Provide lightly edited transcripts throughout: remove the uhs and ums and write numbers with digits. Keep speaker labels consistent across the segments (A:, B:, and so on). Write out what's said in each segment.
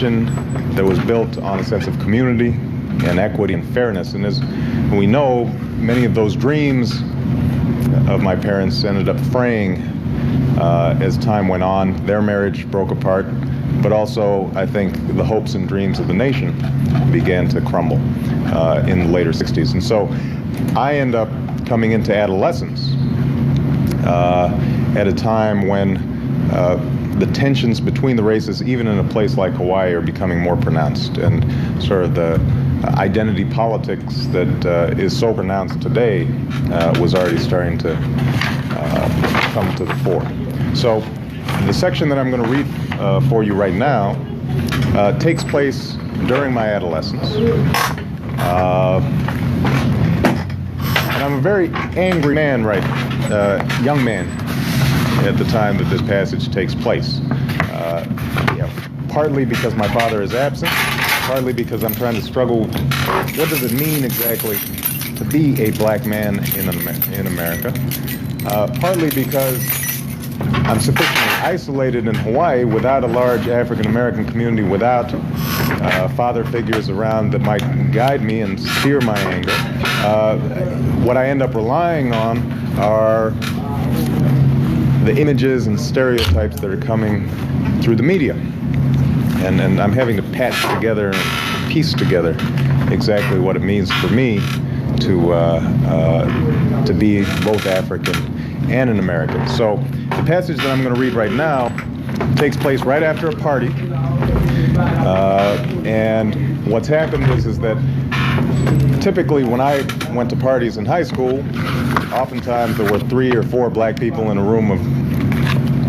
A: that was built on a sense of community and equity and fairness. And as we know, many of those dreams of my parents ended up fraying as time went on. Their marriage broke apart, but also I think the hopes and dreams of the nation began to crumble in the later 60s. And so I end up coming into adolescence at a time when the tensions between the races, even in a place like Hawaii, are becoming more pronounced, and sort of the identity politics that is so pronounced today was already starting to come to the fore. So the section that I'm going to read for you right now takes place during my adolescence. And I'm a very angry man, young man, at the time that this passage takes place. Partly because my father is absent, partly because I'm trying to struggle with what does it mean exactly to be a black man in America, partly because I'm sufficiently isolated in Hawaii without a large African-American community, without father figures around that might guide me and steer my anger. What I end up relying on are the images and stereotypes that are coming through the media. And I'm having to patch together and piece together exactly what it means for me to be both African and an American. So the passage that I'm going to read right now takes place right after a party. And what's happened is that typically when I went to parties in high school, oftentimes there were 3 or 4 black people in a room of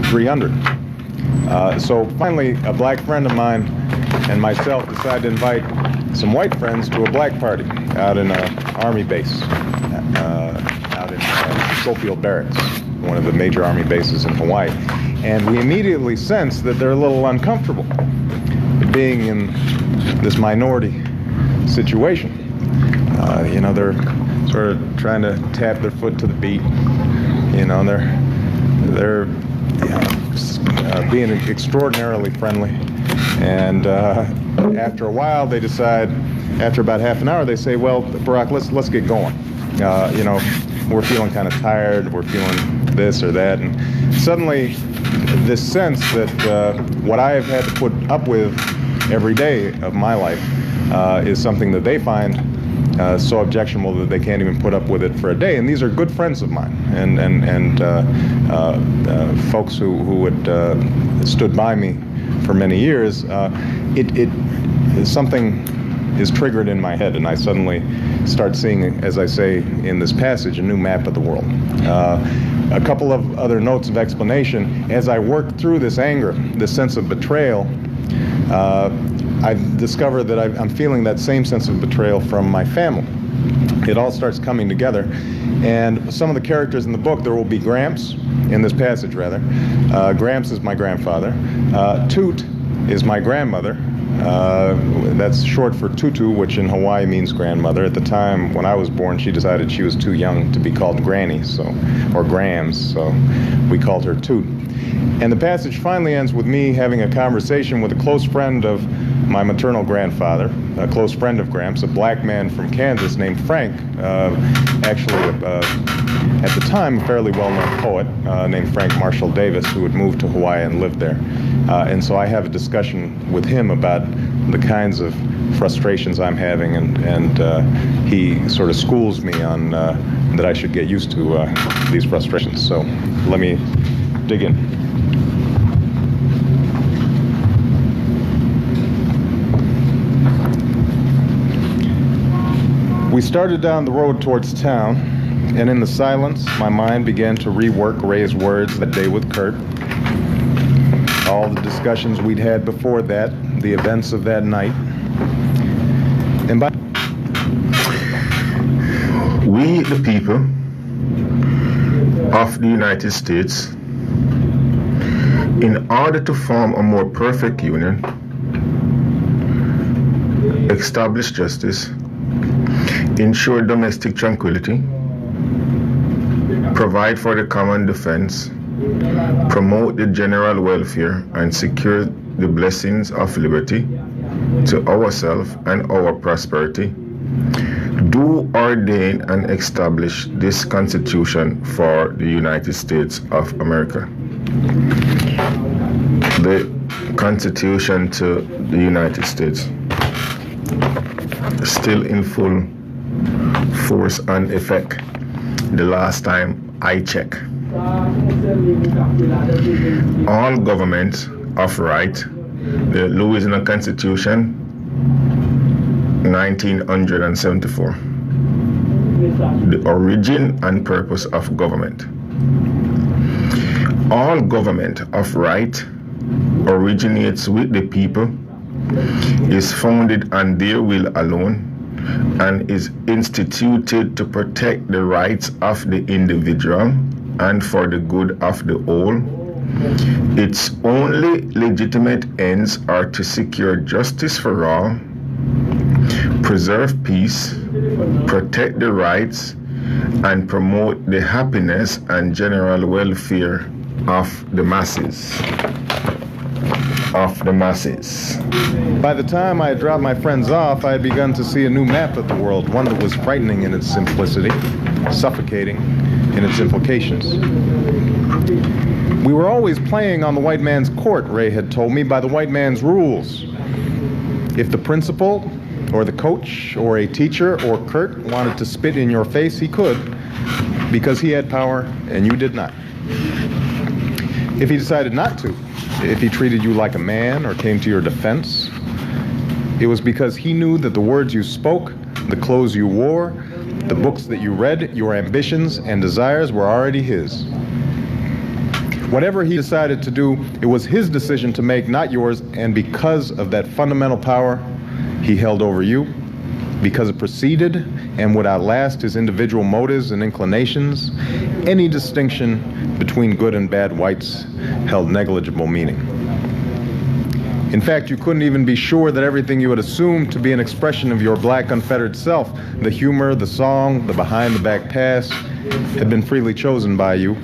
A: 300. So finally, a black friend of mine and myself decided to invite some white friends to a black party out in an army base, out in Schofield Barracks, one of the major army bases in Hawaii. And we immediately sensed that they're a little uncomfortable being in this minority situation. They're sort of trying to tap their foot to the beat. They're being extraordinarily friendly. And after a while, they decide, after about half an hour, they say, well, Barack, let's get going. We're feeling kind of tired. We're feeling this or that. And suddenly, this sense that what I have had to put up with every day of my life is something that they find so objectionable that they can't even put up with it for a day. And these are good friends of mine and folks who had stood by me for many years. Something is triggered in my head, and I suddenly start seeing, as I say in this passage, a new map of the world. A couple of other notes of explanation. As I work through this anger, this sense of betrayal, I've discovered that I'm feeling that same sense of betrayal from my family. It all starts coming together. And some of the characters in the book, there will be Gramps, in this passage rather. Gramps is my grandfather. Toot is my grandmother. That's short for Tutu, which in Hawaii means grandmother. At the time when I was born, she decided she was too young to be called Granny, or Grams, so we called her Toot. And the passage finally ends with me having a conversation with a close friend of my maternal grandfather, a close friend of Gramps, a black man from Kansas named Frank, actually at the time a fairly well-known poet named Frank Marshall Davis, who had moved to Hawaii and lived there. And so I have a discussion with him about the kinds of frustrations I'm having, and he sort of schools me on that I should get used to these frustrations. So let me dig in. We started down the road towards town, and in the silence, my mind began to rework Ray's words that day with Kurt. All the discussions we'd had before that, the events of that night. And by
B: we, the people of the United States, in order to form a more perfect union, establish justice, ensure domestic tranquility, provide for the common defense, promote the general welfare, and secure the blessings of liberty to ourselves and our prosperity, do ordain and establish this Constitution for the United States of America. The Constitution to the United States, still in full force and effect the last time I checked. All governments of right, the Louisiana Constitution, 1974. The origin and purpose of government. All government of right originates with the people, is founded on their will alone, and is instituted to protect the rights of the individual and for the good of the whole. Its only legitimate ends are to secure justice for all, preserve peace, protect the rights, and promote the happiness and general welfare of the masses.
A: By the time I had dropped my friends off, I had begun to see a new map of the world, one that was frightening in its simplicity, suffocating in its implications. We were always playing on the white man's court, Ray had told me, by the white man's rules. If the principal, or the coach, or a teacher, or Kurt wanted to spit in your face, he could, because he had power and you did not. If he decided not to, if he treated you like a man or came to your defense, it was because he knew that the words you spoke, the clothes you wore, the books that you read, your ambitions and desires were already his. Whatever he decided to do, it was his decision to make, not yours, and because of that fundamental power he held over you, because it preceded and would outlast his individual motives and inclinations, any distinction between good and bad whites held negligible meaning. In fact, you couldn't even be sure that everything you had assumed to be an expression of your black unfettered self, the humor, the song, the behind-the-back pass, had been freely chosen by you.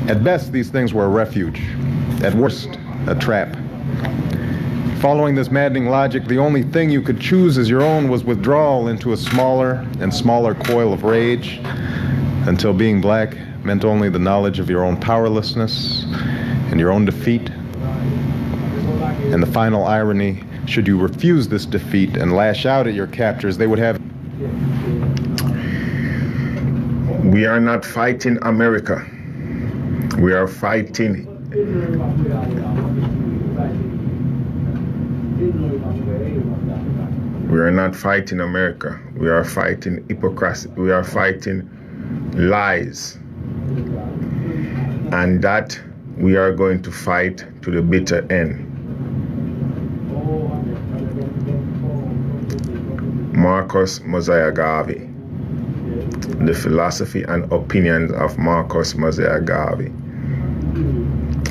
A: At best, these things were a refuge. At worst, a trap. Following this maddening logic, the only thing you could choose as your own was withdrawal into a smaller and smaller coil of rage, until being black meant only the knowledge of your own powerlessness and your own defeat. And the final irony, should you refuse this defeat and lash out at your captors, they would have...
B: We are not fighting America. We are fighting... We are not fighting America. We are fighting hypocrisy. We are fighting lies. And that we are going to fight to the bitter end. Marcus Mosiah Garvey. The philosophy and opinions of Marcus Mosiah Garvey.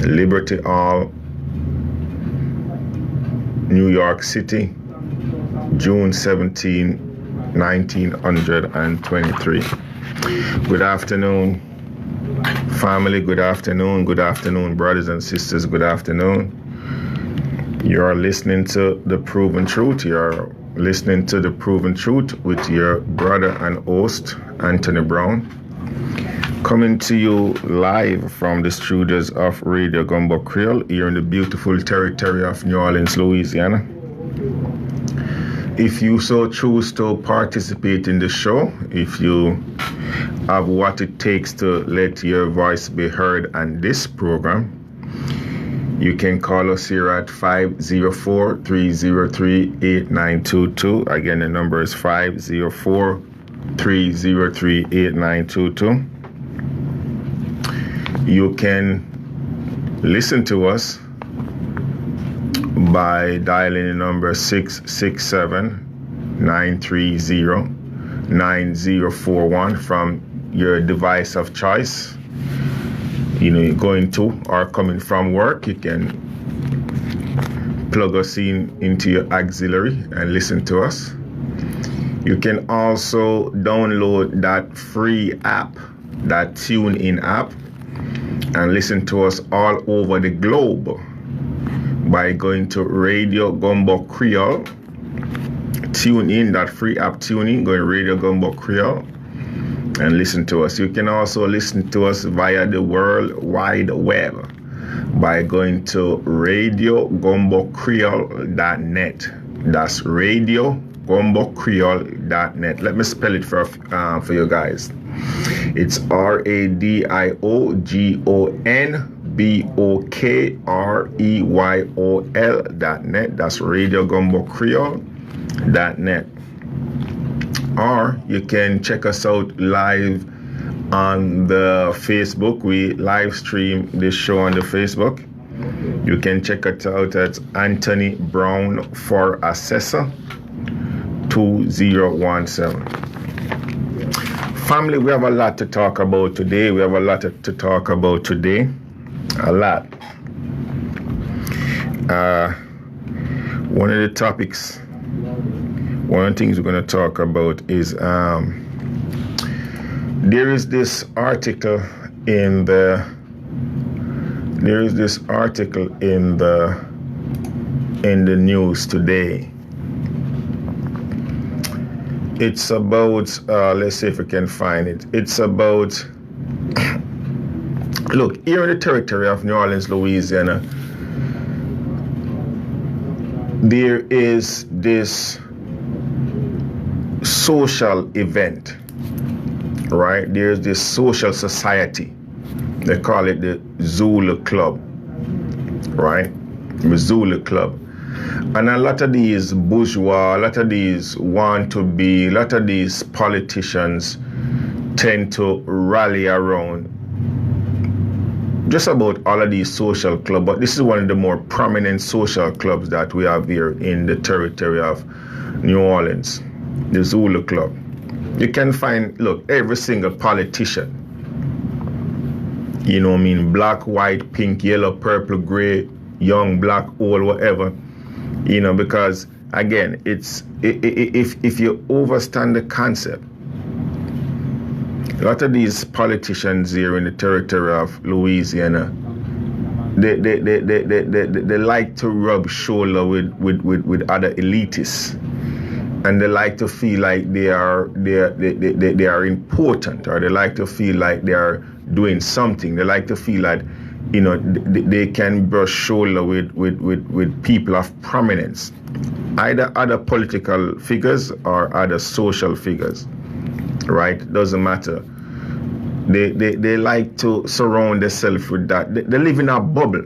B: Liberty Hall, New York City, June 17, 1923. Good afternoon, family. Good afternoon. Good afternoon, brothers and sisters. Good afternoon. You're listening to The Proven Truth. You're listening to The Proven Truth with your brother and host, Anthony Brown. Coming to you live from the studios of Radio Gumbo Creole here in the beautiful territory of New Orleans, Louisiana. If you so choose to participate in the show, if you have what it takes to let your voice be heard on this program, you can call us here at 504-303-8922. Again, the number is 504-303-8922. You can listen to us by dialing the number 667-930-9041 from your device of choice. You know, you're going to or coming from work, you can plug us into your auxiliary and listen to us. You can also download that free app, that TuneIn app, and listen to us all over the globe. by going to Radio Gumbo Creole. Tune in, that free app tuning, go to Radio Gumbo Creole and listen to us. You can also listen to us via the World Wide Web by going to RadioGumboCreole.net. That's RadioGumboCreole.net. Let me spell it for you guys. It's RadioGumboCreole.net. That's RadioGumboCreole.net. Or you can check us out live on the Facebook. We live stream this show on the Facebook. You can check us out at Anthony Brown for Assessor 2017. Family, we have a lot to talk about today. A lot. One of the topics, one of the things we're going to talk about is there is this article in the news today. It's about let's see if we can find it. It's about look, here in the territory of New Orleans, Louisiana, there is this social event, right? There's this social society. They call it the Zulu Club, right? The Zulu Club. And a lot of these bourgeois, a lot of these politicians tend to rally around just about all of these social clubs. But this is one of the more prominent social clubs that we have here in the territory of New Orleans, the Zulu Club. You can find, look, every single politician, you know what I mean, black, white, pink, yellow, purple, gray, young, black, old, whatever, you know, because again, it's if you understand the concept, a lot of these politicians here in the territory of Louisiana, they like to rub shoulder with other elitists, and they like to feel like they are important, or they like to feel like they are doing something. They like to feel like, you know, they can brush shoulder with people of prominence, either other political figures or other social figures, right? Doesn't matter. They like to surround themselves with that. They live in a bubble.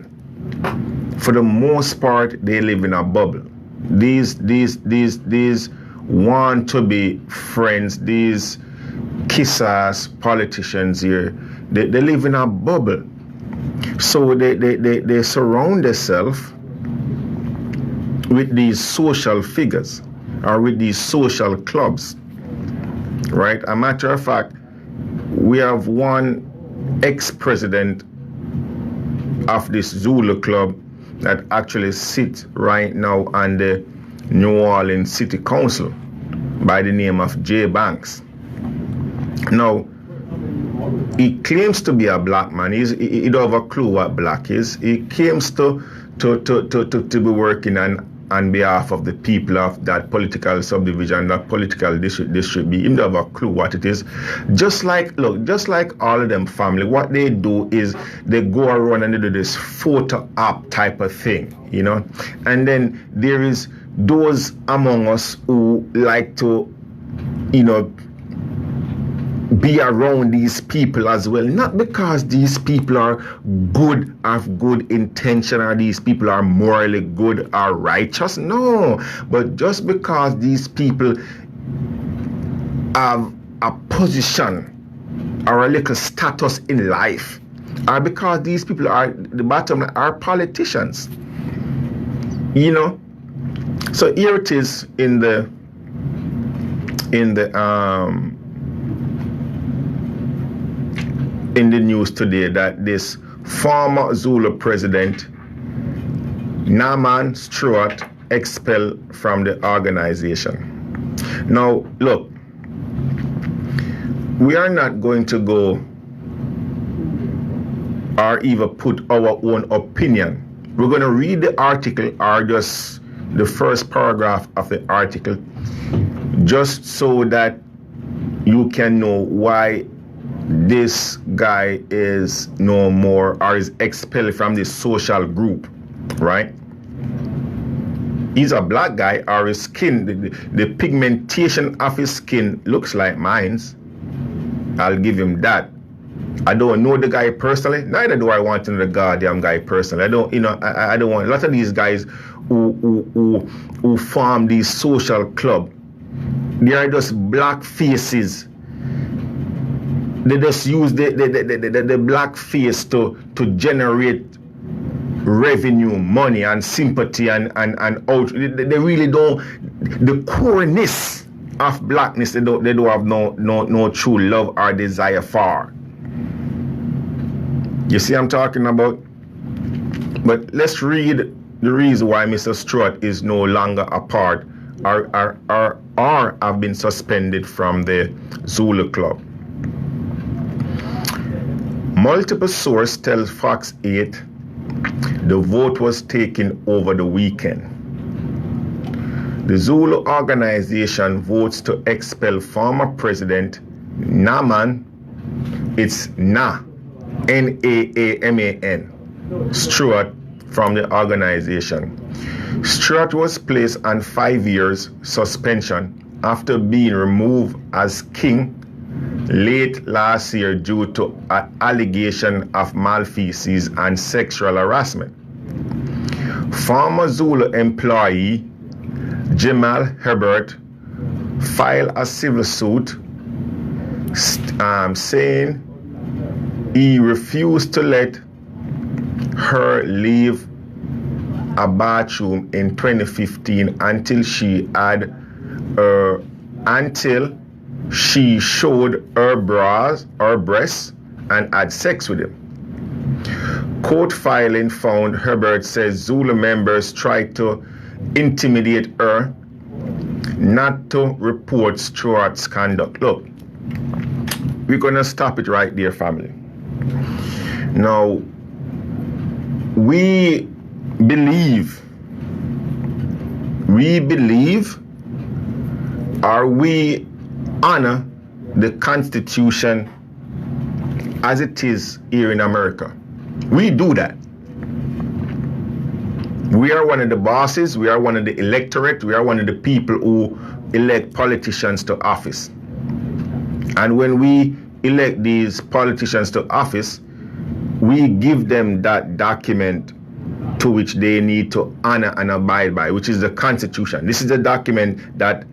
B: For the most part, they live in a bubble. These want to be friends. These kiss-ass politicians here, they live in a bubble. So they surround themselves with these social figures or with these social clubs, right? A matter of fact, we have one ex-president of this Zulu Club that actually sits right now on the New Orleans City Council by the name of Jay Banks. Now, he claims to be a black man. He don't have a clue what black is. He claims to be working on behalf of the people of that political subdivision, that political district. He don't have a clue what it is. Just like all of them family, what they do is they go around and they do this photo op type of thing, you know. And then there is those among us who like to, you know, be around these people as well, not because these people are good, have good intention, or these people are morally good or righteous, no, but just because these people have a position or a little status in life, or because these people are, the bottom are politicians, you know. So here it is in the news today that this former Zulu president, Naaman Stewart, expelled from the organization. Now, look, we are not going to go or even put our own opinion We're going to read the article, or just the first paragraph of the article, just so that you can know why this guy is no more, or is expelled from this social group, right? He's a black guy, or his skin, the pigmentation of his skin looks like mine's. I'll give him that. I don't know the guy personally. Neither do I want to know the goddamn guy personally. I don't, I don't want a lot of these guys who form these social club. They are just black faces. They just use the black face to generate revenue, money, and sympathy, and out. They really don't. The coreness of blackness, they don't have no true love or desire for. You see what I'm talking about? But let's read the reason why Mr. Stewart is no longer a part, or have been suspended from the Zulu Club. Multiple sources tell Fox 8 the vote was taken over the weekend. The Zulu organization votes to expel former President Naaman, it's N-A-A-M-A-N, Stewart, from the organization. Stewart was placed on 5 years suspension after being removed as king late last year due to an allegation of malfeasance and sexual harassment. Former Zulu employee Jamal Herbert filed a civil suit saying he refused to let her leave a bathroom in 2015 until she showed her breasts and had sex with him. Court filing found Herbert says Zulu members tried to intimidate her not to report Stewart's conduct. Look, we're gonna stop it right there, family. Now, we believe, or we honor the Constitution as it is here in America. We do that. We are one of the bosses, we are one of the electorate, we are one of the people who elect politicians to office. And when we elect these politicians to office, we give them that document to which they need to honor and abide by, which is the Constitution. This is the document that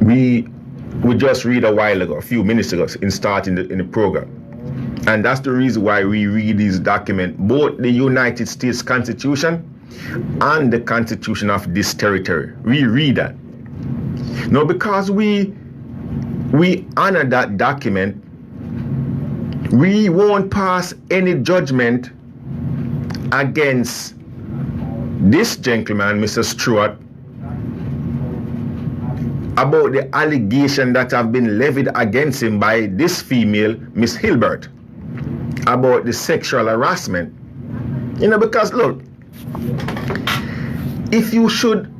B: we just read a while ago, a few minutes ago, in starting in the program. And that's the reason why we read these documents, both the United States Constitution and the Constitution of this territory. We read that. Now, because we honor that document, we won't pass any judgment against this gentleman, Mr. Stewart, about the allegation that have been levied against him by this female, Miss Hilbert, about the sexual harassment. Because look, if you should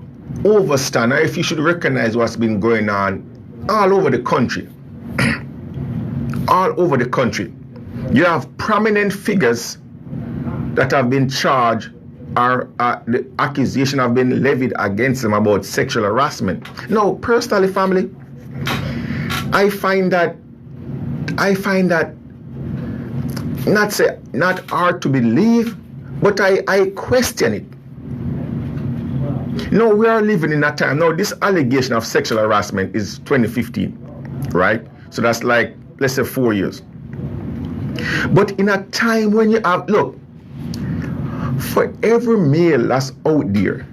B: understand, or if you should recognize what's been going on all over the country, you have prominent figures that have been charged, or the accusation have been levied against them about sexual harassment. Now, personally, family, I find that not hard to believe, but I question it. No, we are living in that time. Now, this allegation of sexual harassment is 2015, right? So that's like, let's say 4 years. But in a time when you have, look, for every male that's out there,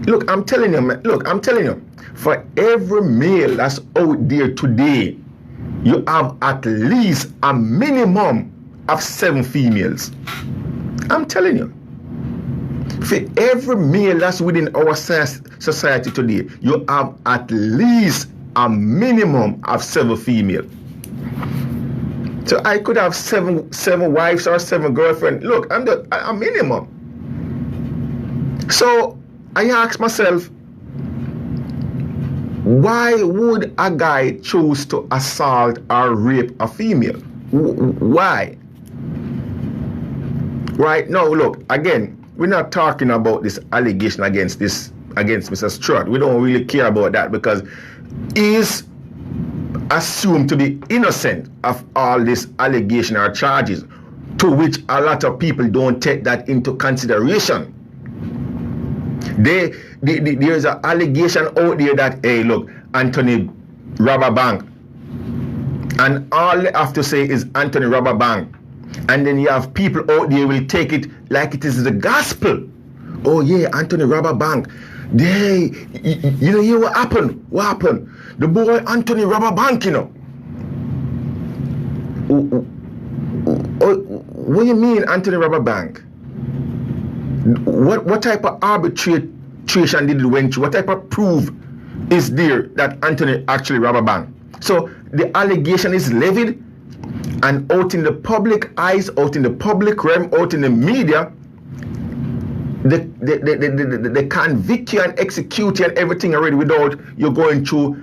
B: look, I'm telling you, for every male that's out there today, you have at least a minimum of 7 females. I'm telling you. For every male that's within our society today, you have at least a minimum of 7 females. So I could have seven wives or 7 girlfriends. Look, I'm a minimum. So I ask myself, why would a guy choose to assault or rape a female? Why? Right now, look, again, we're not talking about this allegation against Mr. Stewart. We don't really care about that because he's assumed to be innocent of all this allegation or charges, to which a lot of people don't take that into consideration. There's an allegation out there that, hey, look, Anthony robbed a bank. And all they have to say is Anthony robbed a bank. And then you have people out there will take it like it is the gospel. Oh yeah, Anthony robbed a bank. You know, hear what happened? What happened? The boy Anthony robbed a bank, you know. What do you mean Anthony robbed a bank? What type of arbitration did it went through? What type of proof is there that Anthony actually robbed a bank? So the allegation is levied, and out in the public eyes, out in the public realm, out in the media, they convict you and execute you and everything already without you going through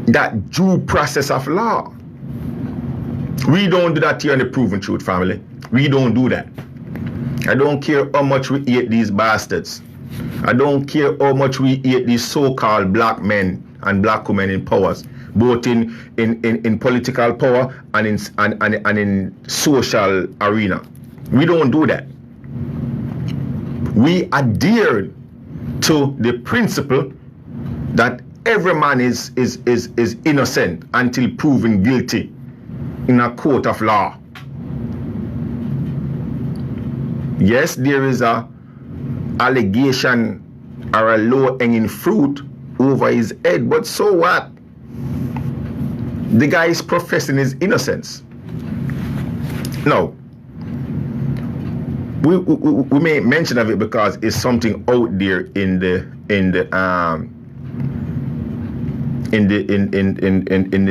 B: that due process of law. We don't do that here in the Proven Truth family. We don't do that. I don't care how much we hate these bastards. I don't care how much we hate these so-called black men and black women in powers, both in political power and in social arena. We don't do that. We adhere to the principle that every man is innocent until proven guilty in a court of law. Yes, there is a allegation or a low-hanging fruit over his head, but so what? The guy is professing his innocence. No. We may mention of it because it's something out there in the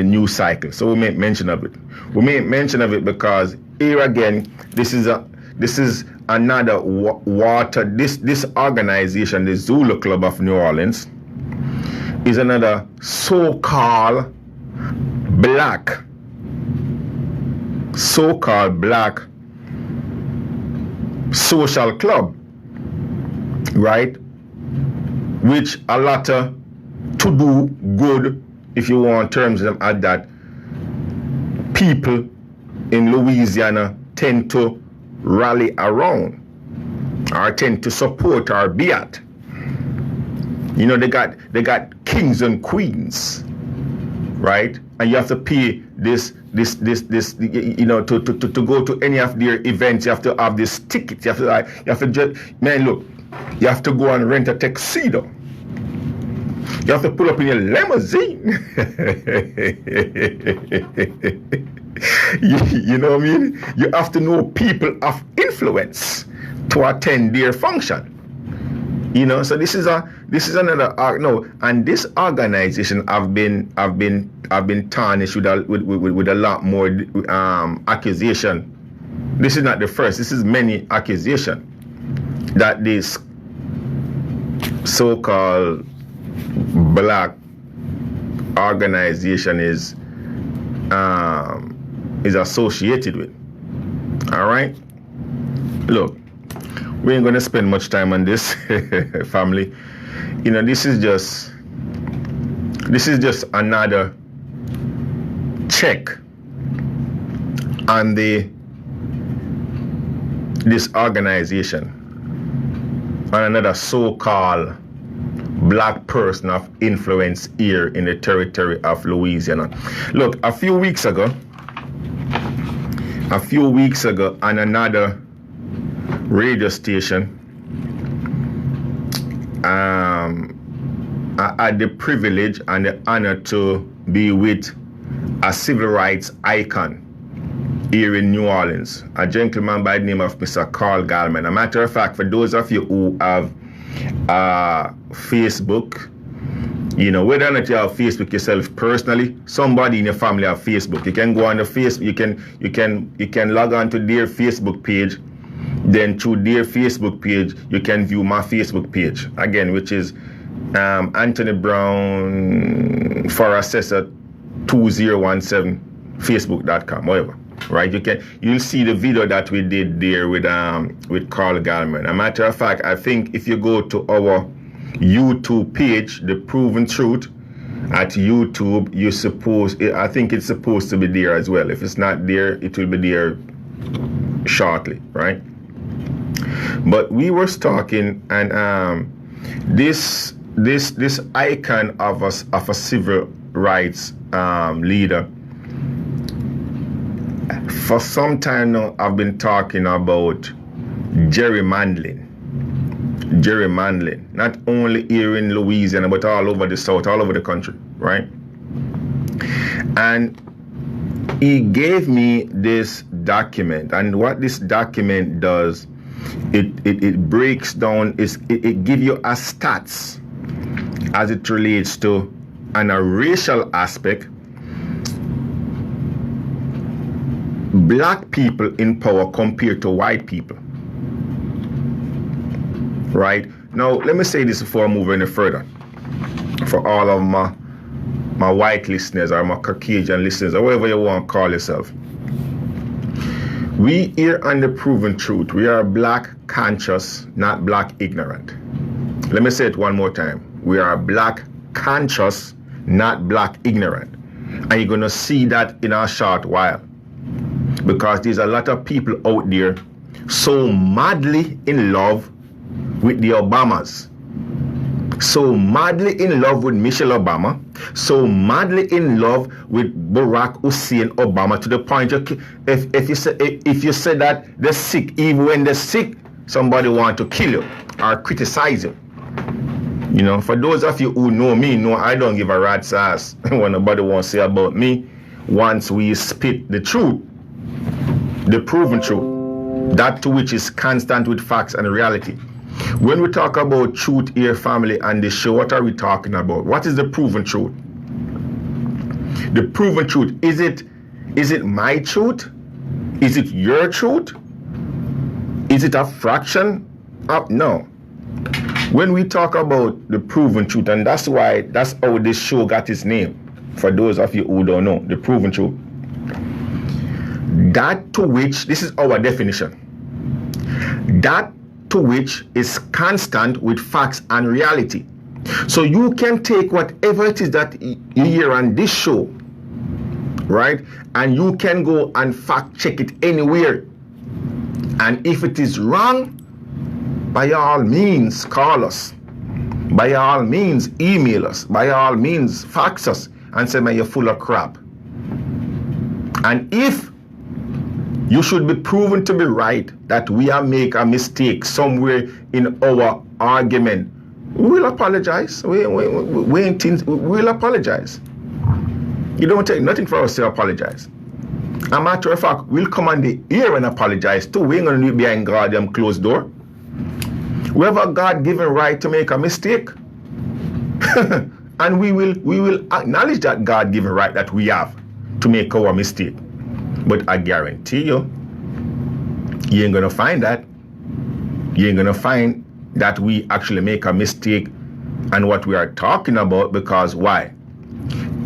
B: news cycle. So we may mention of it. We may mention of it because here again, this is another this organization, the Zulu Club of New Orleans, is another so-called black social club, right? Which a lot to do good, if you want terms of them at that, people in Louisiana tend to rally around or tend to support or be at. You know, they got kings and queens, right? And you have to pay this, you know, to go to any of their events. You have to have this ticket. You have to just, man, look, you have to go and rent a tuxedo. You have to pull up in your limousine. You know what I mean? You have to know people of influence to attend their function. You know, so this is another no, and this organization have been tarnished with a lot more accusation. This is not the first. This is many accusation that this so-called black organization is associated with. All right, look. We ain't gonna spend much time on this, family. You know, this is just another check on this organization, on another so-called black person of influence here in the territory of Louisiana. Look, a few weeks ago, on another radio station, I had the privilege and the honor to be with a civil rights icon here in New Orleans, a gentleman by the name of Mr. Carl Gallman. A matter of fact, for those of you who have Facebook, you know, whether or not you have Facebook yourself personally, somebody in your family have Facebook. You can go on the Facebook, you can log on to their Facebook page, Then through their Facebook page, you can view my Facebook page, again, which is Anthony Brown for Assessor 2017, facebook.com, whatever. Right, you'll see the video that we did there with Carl Gallman. A matter of fact, I think if you go to our YouTube page, The Proven Truth, at YouTube, I think it's supposed to be there as well. If it's not there, it will be there shortly, right? But we were talking, and this icon of a civil rights leader. For some time now, I've been talking about gerrymandering, not only here in Louisiana, but all over the South, all over the country, right? And he gave me this document, and what this document does, it breaks down, it gives you a stats as it relates to a racial aspect. Black people in power compared to white people. Right? Now, let me say this before I move any further. For all of my white listeners or my Caucasian listeners or whatever you want to call yourself. We here on The Proven Truth, we are black conscious, not black ignorant. Let me say it one more time. We are black conscious, not black ignorant. And you're going to see that in a short while. Because there's a lot of people out there so madly in love with the Obamas, so madly in love with Michelle Obama, so madly in love with Barack Hussein Obama, to the point if you say that they're sick, even when they're sick, somebody want to kill you or criticize you. You know, for those of you who know me, know I don't give a rat's ass what nobody wants to say about me once we spit the truth. The proven truth, that to which is constant with facts and reality. When we talk about truth here, family, and the show, what are we talking about? What is the proven truth? The proven truth, is it my truth? Is it your truth? Is it a fraction of? No. When we talk about the proven truth, and that's how this show got its name, for those of you who don't know, the proven truth. That to which, this is our definition, that to which is constant with facts and reality. So you can take whatever it is that you hear on this show, right? And you can go and fact check it anywhere. And if it is wrong, by all means call us. By all means email us. By all means fax us and say, man, you're full of crap. And if you should be proven to be right, that we have made a mistake somewhere in our argument, we will apologize. We'll apologize. You don't take nothing for us to apologize. As a matter of fact, we'll come on the air and apologize too. We ain't going to do it behind goddamn closed door. We have a God-given right to make a mistake. And we will acknowledge that God-given right that we have to make our mistake. But I guarantee you ain't gonna find that. You ain't gonna find that we actually make a mistake and what we are talking about, because why?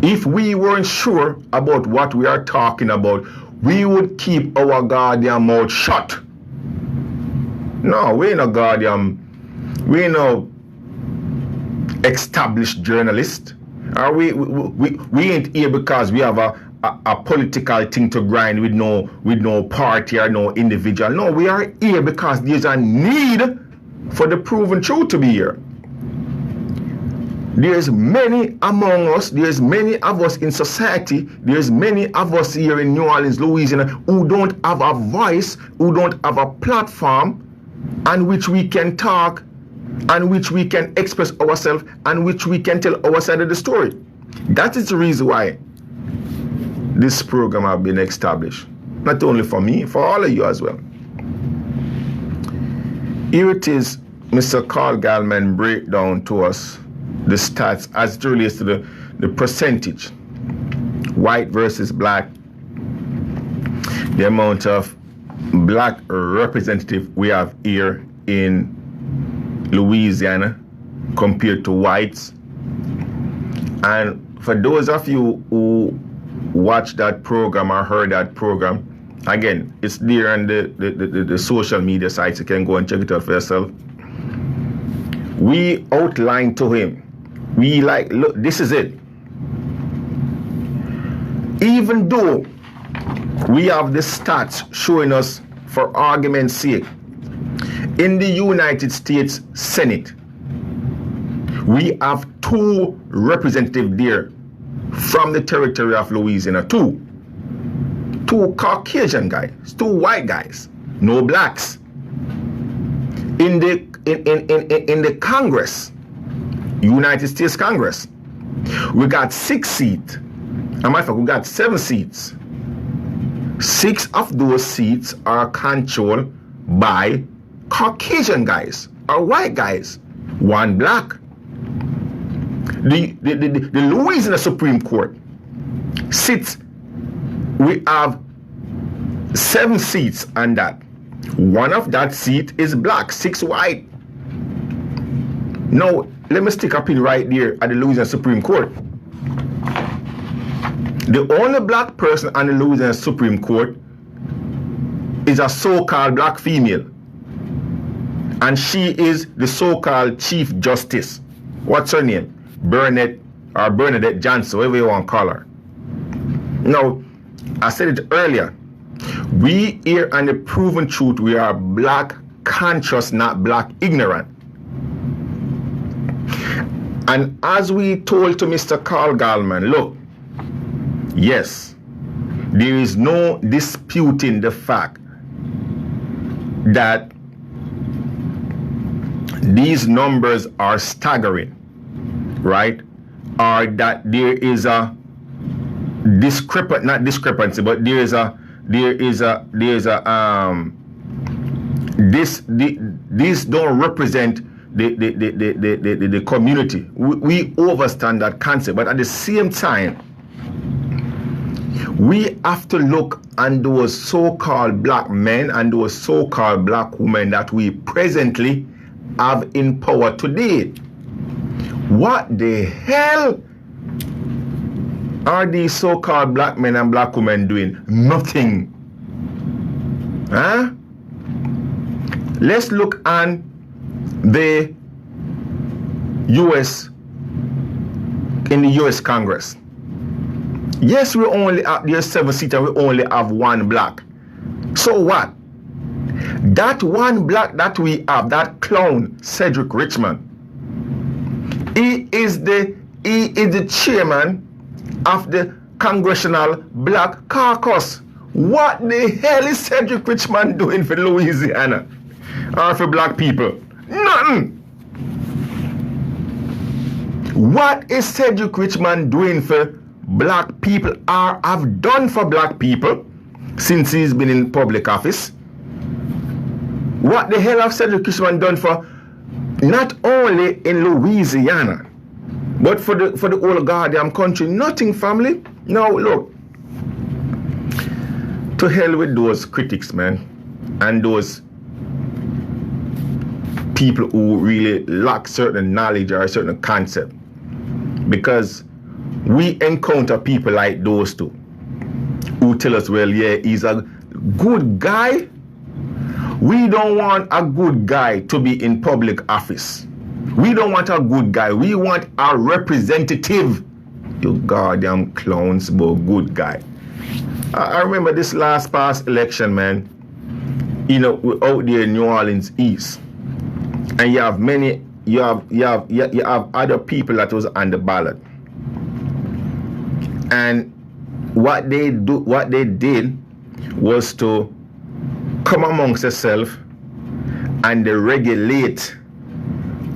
B: If we weren't sure about what we are talking about, we would keep our goddamn mouth shut. No, we ain't no established journalist. We ain't here because we have a political thing to grind with no party or no individual. No, we are here because there's a need for the proven truth to be here. There's many among us, there's many of us in society, there's many of us here in New Orleans, Louisiana, who don't have a voice, who don't have a platform on which we can talk, on which we can express ourselves, and which we can tell our side of the story. That is the reason why this program has been established. Not only for me, for all of you as well. Here it is, Mr. Carl Gallman break down to us the stats as it relates to the percentage, white versus black, the amount of black representative we have here in Louisiana compared to whites. And for those of you who watched that program or heard that program, again, it's there on the social media sites. You can go and check it out for yourself. We outlined to him, we like, look, this is it. Even though we have the stats showing us, for argument's sake, in the United States Senate, we have 2 representatives there from the territory of Louisiana. 2 Caucasian guys, 2 white guys, no blacks. In the Congress, United States Congress, we got 6 seats. As a matter of fact, we got 7 seats. 6 of those seats are controlled by Caucasian guys or white guys, 1 black. The Louisiana Supreme Court sits, we have 7 seats on that. 1 of that seat is black, 6 white. Now, let me stick a pin right there at the Louisiana Supreme Court. The only black person on the Louisiana Supreme Court is a so-called black female. And she is the so-called Chief Justice. What's her name? Bernadette Johnson, whatever you want to call her. Now, I said it earlier. We here on the Proven Truth, we are black conscious, not black ignorant. And as we told to Mr. Carl Gallman, look, yes, there is no disputing the fact that these numbers are staggering, right? Or that there is a these don't represent the community. We understand that concept, but at the same time, we have to look at those so-called black men and those so-called black women that we presently have in power today. What the hell are these so-called black men and black women doing? Nothing. Huh? Let's look at the U.S. in the U.S. Congress. Yes, we only have there 7 seats and we only have 1 black. So what? That 1 black that we have, that clown Cedric Richmond, he is the chairman of the Congressional Black Caucus. What the hell is Cedric Richmond doing for Louisiana or for black people? Nothing. What is Cedric Richmond doing for black people or have done for black people since he's been in public office? What the hell have Cedric Richmond done for not only in Louisiana, but for the whole goddamn country? Nothing, family. Now look, to hell with those critics, man, and those people who really lack certain knowledge or a certain concept, because we encounter people like those two who tell us, well, yeah, he's a good guy. We don't want a good guy to be in public office. We don't want a good guy. We want a representative. You goddamn clowns, but good guy. I remember this past election, man. You know, we're out there in New Orleans East, and you have other people that was on the ballot. And what they did was to come amongst themselves and they regulate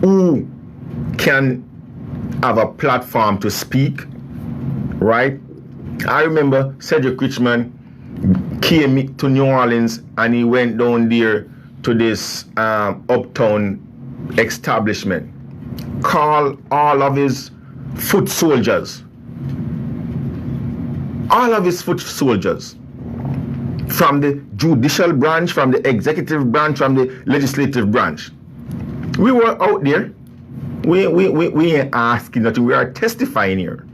B: who can have a platform to speak, right? I remember Cedric Richmond came to New Orleans and he went down there to this uptown establishment, called all of his foot soldiers. from the judicial branch, from the executive branch, from the legislative branch. We were out there. We ain't asking nothing. We are testifying here.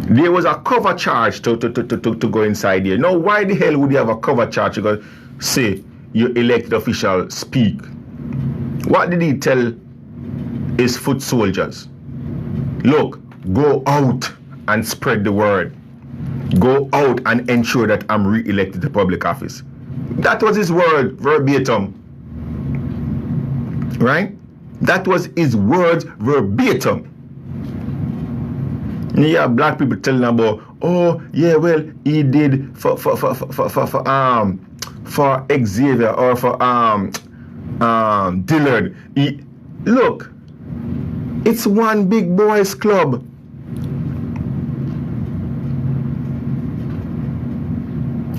B: There was a cover charge to go inside here. Now, why the hell would you have a cover charge to go say your elected official speak? What did he tell his foot soldiers? Look, go out and spread the word. Go out and ensure that I'm re-elected to public office. That was his word, verbatim. Right? That was his words, verbatim. Yeah, black people telling about, oh yeah, well he did for Xavier or for Dillard. Look, it's one big boys club.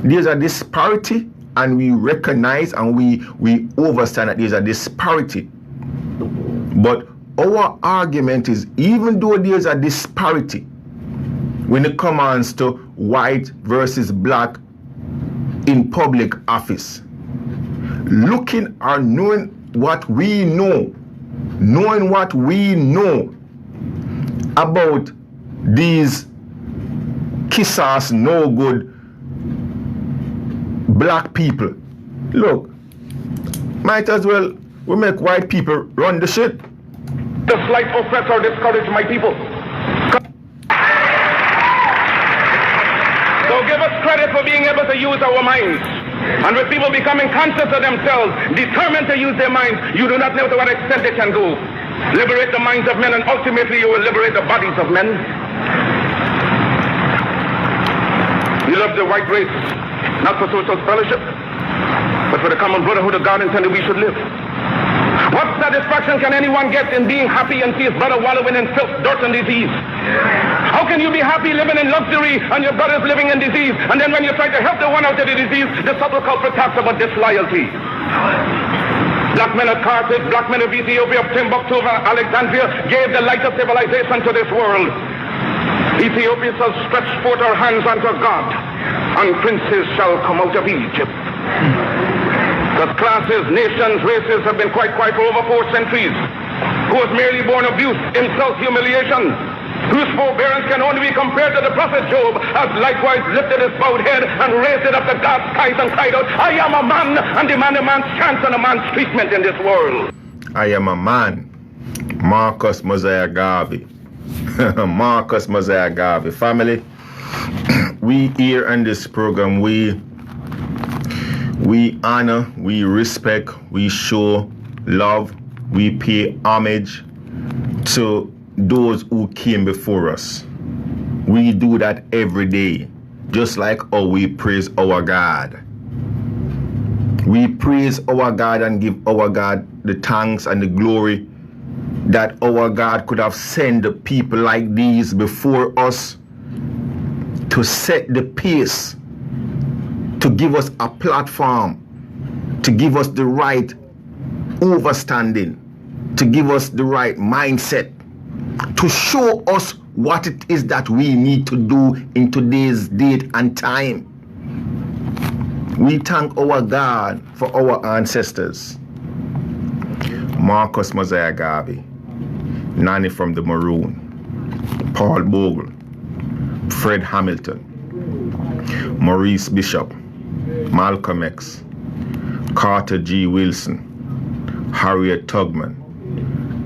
B: There's a disparity, and we recognize and we understand that there's a disparity. But our argument is, even though there's a disparity when it comes to white versus black in public office, looking or knowing what we know about these kisses no good black people, look, might as well we make white people run the shit.
C: The slight oppressor discourage my people. So give us credit for being able to use our minds. And with people becoming conscious of themselves, determined to use their minds, you do not know to what extent they can go. Liberate the minds of men, and ultimately you will liberate the bodies of men. We love the white race, not for social fellowship, but for the common brotherhood of God intended we should live. What satisfaction can anyone get in being happy and see his brother wallowing in filth, dirt, and disease? How can you be happy living in luxury and your brother's living in disease? And then when you try to help the one out of the disease, the subtle culprit talks about disloyalty. Black men of Carthage, black men of Ethiopia, of Timbuktu, of Alexandria gave the light of civilization to this world. Ethiopia shall stretch forth her hands unto God, and princes shall come out of Egypt. That classes, nations, races have been quite quiet for over 4 centuries, who has merely borne abuse, insult, humiliation, whose forbearance can only be compared to the prophet Job, has likewise lifted his bowed head and raised it up to God's skies and cried out, I am a man, and demand a man's chance and a man's treatment in this world.
B: I am a man. Marcus Mosiah Garvey. Marcus Mosiah Garvey. Family, we here on this program, we honor, we respect, we show love, we pay homage to those who came before us. We do that every day, just like how we praise our God. We praise our God and give our God the thanks and the glory that our God could have sent the people like these before us to set the pace, to give us a platform, to give us the right overstanding, to give us the right mindset, to show us what it is that we need to do in today's date and time. We thank our God for our ancestors. Marcus Mosiah Garvey, Nanny from the Maroon, Paul Bogle, Fred Hamilton, Maurice Bishop, Malcolm X, Carter G. Wilson, Harriet Tubman,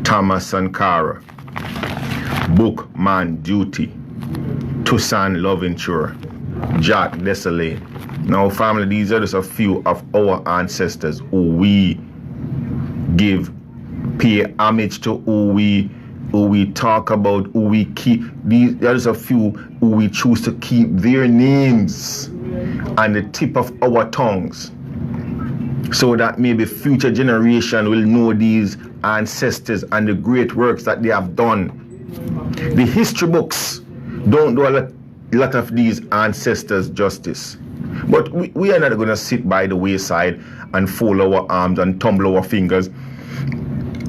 B: Thomas Sankara, Bookman Duty, Toussaint Louverture, Jack Dessalines. Now, family, these are just a few of our ancestors who we pay homage to, who we talk about, who we keep. These are just a few who we choose to keep their names on the tip of our tongues, so that maybe future generation will know these ancestors and the great works that they have done. The history books don't do a lot of these ancestors justice. But we are not going to sit by the wayside and fold our arms and tumble our fingers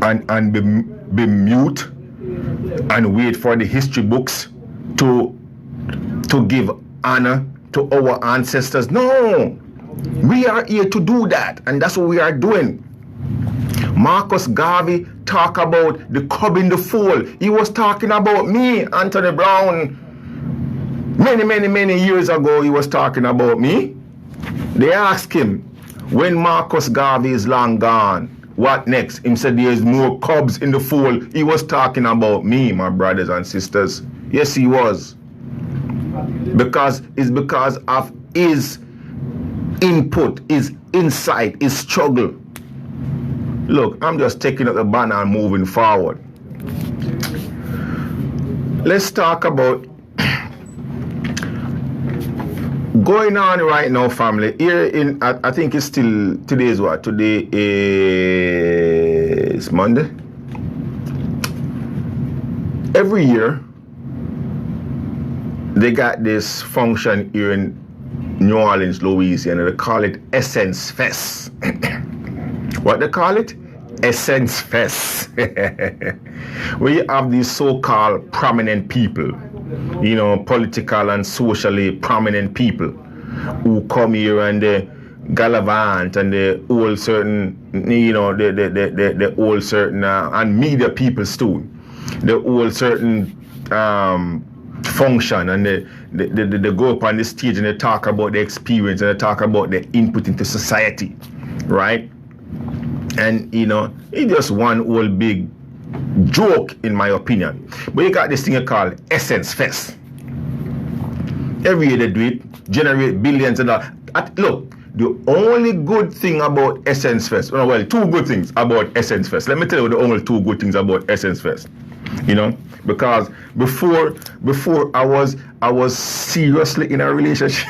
B: and be mute and wait for the history books to give honor to our ancestors. No, we are here to do that, and that's what we are doing. Marcus Garvey talk about the cub in the fold. He was talking about me, Anthony Brown. Many years ago, he was talking about me. They asked him, when Marcus Garvey is long gone, what next? He said there's more cubs in the fold. He was talking about me, my brothers and sisters. Yes, he was. Because of his input, his insight, his struggle. Look, I'm just taking up the banner and moving forward. Let's talk about going on right now, family. Here in, I think it's still, today is what? Today is Monday. Every year, they got this function here in New Orleans, Louisiana. They call it Essence Fest. What they call it? Essence Fest. Where you have these so-called prominent people, you know, political and socially prominent people who come here and they gallivant and they hold certain, you know, they hold certain, and media people too. They hold certain function, and they go up on the stage and they talk about their experience and they talk about their input into society, right? And you know, it's just one whole big joke in my opinion. But you got this thing called Essence Fest. Every year they do it, generate billions of dollars. Look, the only good thing about Essence Fest, well, two good things about Essence Fest. Let me tell you the only two good things about Essence Fest. You know, because before I was seriously in a relationship.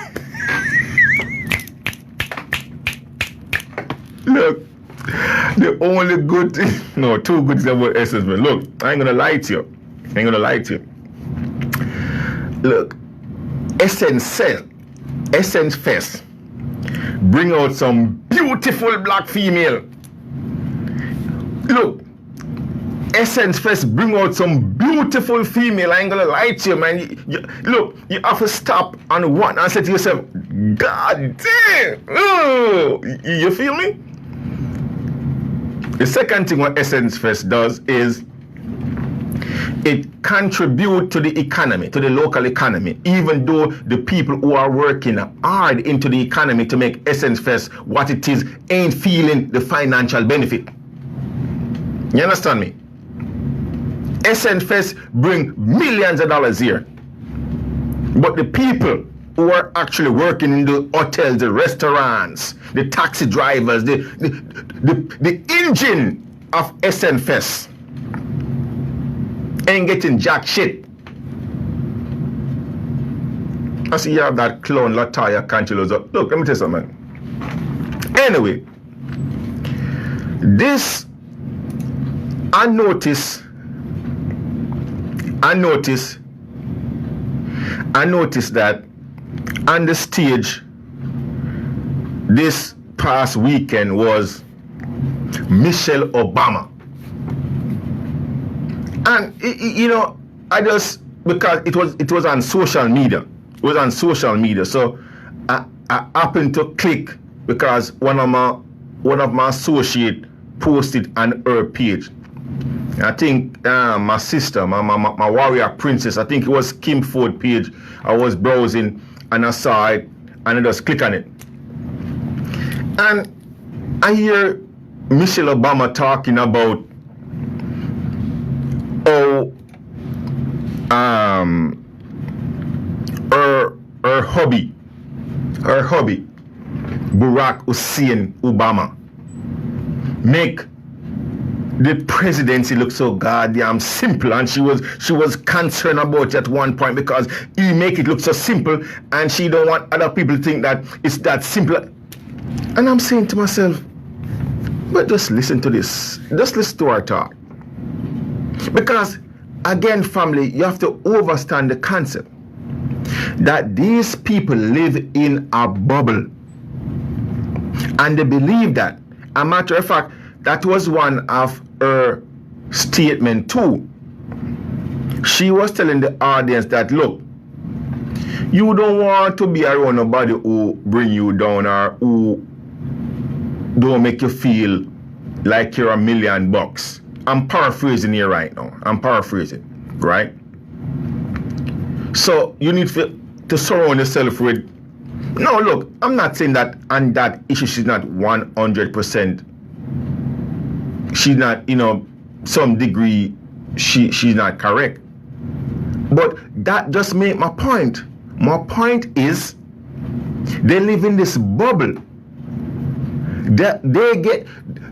B: Look, the only good thing, no, two good things about Essence Fest. Look, I ain't gonna lie to you. Look, Essence Fest bring out some beautiful black female. Look, Essence Fest bring out some beautiful female. I ain't gonna lie to you, man. Look, you have to stop and want and say to yourself, God damn, oh, you feel me? The second thing what Essence Fest does is it contributes to the economy, to the local economy, even though the people who are working hard into the economy to make Essence Fest what it is ain't feeling the financial benefit. You understand me? Essence Fest bring millions of dollars here. But the people who are actually working in the hotels, the restaurants, the taxi drivers, the engine of Essence Fest ain't getting jack shit. I see you have that clown Lataya Cancelosa. Look, let me tell you something. Anyway, this I noticed that on the stage this past weekend was Michelle Obama. And you know, I just, because it was on social media. It was on social media. So I happened to click because one of my associate posted on her page. I think my sister, my warrior princess, I think it was Kim Ford page. I was browsing and I saw it and I just click on it. And I hear Michelle Obama talking about her hubby, Barack Hussein Obama, make the presidency look so goddamn simple, and she was concerned about it at one point because he make it look so simple, and she don't want other people to think that it's that simple. And I'm saying to myself, but just listen to this. Just listen to our talk. Because again, family, you have to understand the concept that these people live in a bubble, and they believe that. As a matter of fact, that was one of her statement too. She was telling the audience that, look, You don't want to be around nobody who bring you down or who don't make you feel like you're $1,000,000. I'm paraphrasing here right now. I'm paraphrasing, right? So you need to surround yourself with. No, look, I'm not saying that on that issue she's not 100%. She's not, some degree she's not correct. But that just made my point. My point is they live in this bubble.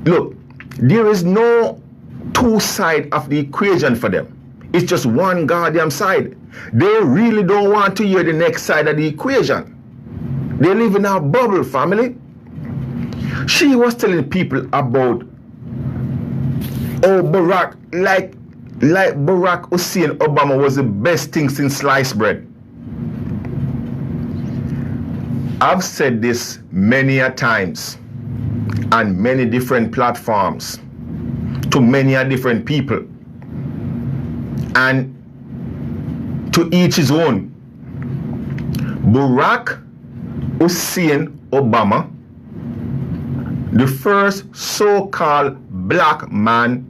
B: Look, there is no two sides of the equation for them. It's just one goddamn side. They really don't want to hear the next side of the equation. They live in a bubble, family. She was telling people about Barack, like Barack Hussein Obama was the best thing since sliced bread. I've said this many a times on many different platforms to many a different people, and to each his own. Barack Hussein Obama, the first so-called black man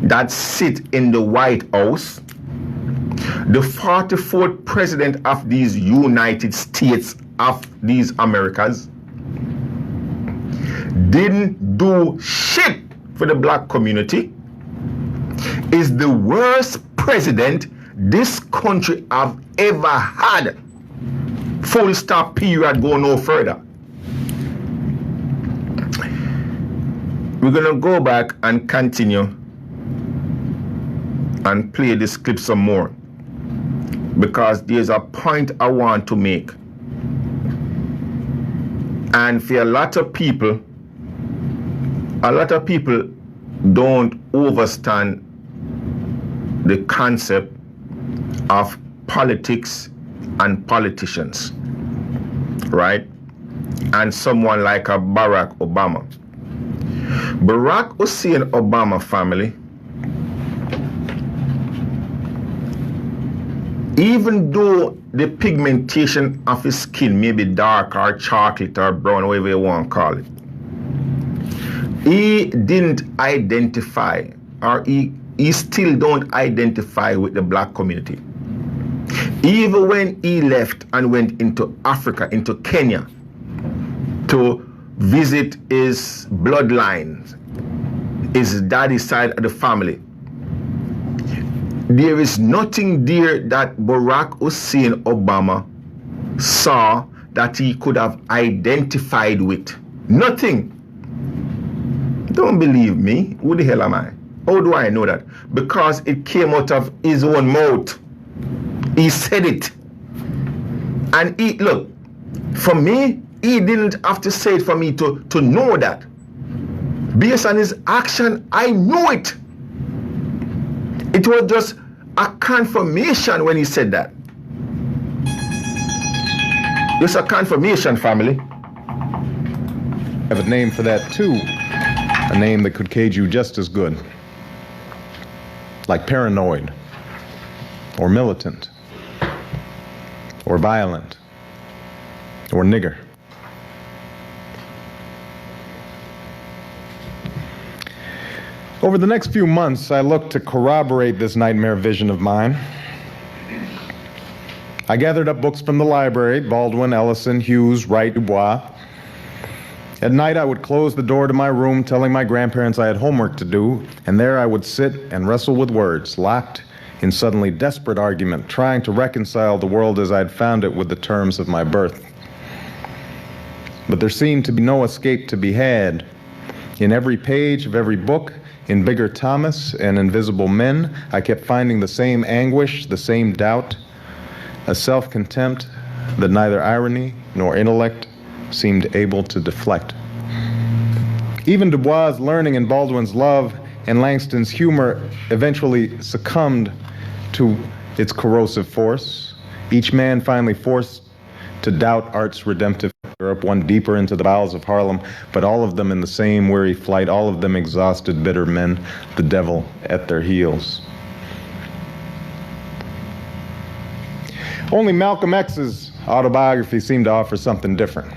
B: that sit in the White House, the 44th president of these United States of these Americas, didn't do shit for the black community, is the worst president this country have ever had. Full stop, period, go no further. We're gonna go back and continue and play this clip some more, because there's a point I want to make. And for a lot of people don't understand the concept of politics and politicians, right? And someone like a Barack Obama. Barack Hussein Obama, family, even though the pigmentation of his skin may be dark or chocolate or brown, whatever you want to call it, he didn't identify, or he still don't identify with the black community. Even when he left and went into Africa, into Kenya, to visit his bloodline, his daddy's side of the family, there is nothing there that Barack Hussein Obama saw that he could have identified with. Nothing. Don't believe me. Who the hell am I? How do I know that? Because it came out of his own mouth. He said it. And look, for me, he didn't have to say it for me to know that. Based on his action, I know it. It was just a confirmation when he said that. It's a confirmation, family.
A: I have a name for that too. A name that could cage you just as good. Like paranoid, or militant, or violent, or nigger. Over the next few months, I looked to corroborate this nightmare vision of mine. I gathered up books from the library, Baldwin, Ellison, Hughes, Wright, Dubois. At night, I would close the door to my room, telling my grandparents I had homework to do, and there I would sit and wrestle with words, locked in suddenly desperate argument, trying to reconcile the world as I had found it with the terms of my birth. But there seemed to be no escape to be had. In every page of every book, in Bigger Thomas and Invisible Men, I kept finding the same anguish, the same doubt, a self-contempt that neither irony nor intellect seemed able to deflect. Even Dubois' learning and Baldwin's love and Langston's humor eventually succumbed to its corrosive force, each man finally forced to doubt art's redemptive Europe, one deeper into the bowels of Harlem, but all of them in the same weary flight, all of them exhausted, bitter men, the devil at their heels. Only Malcolm X's autobiography seemed to offer something different.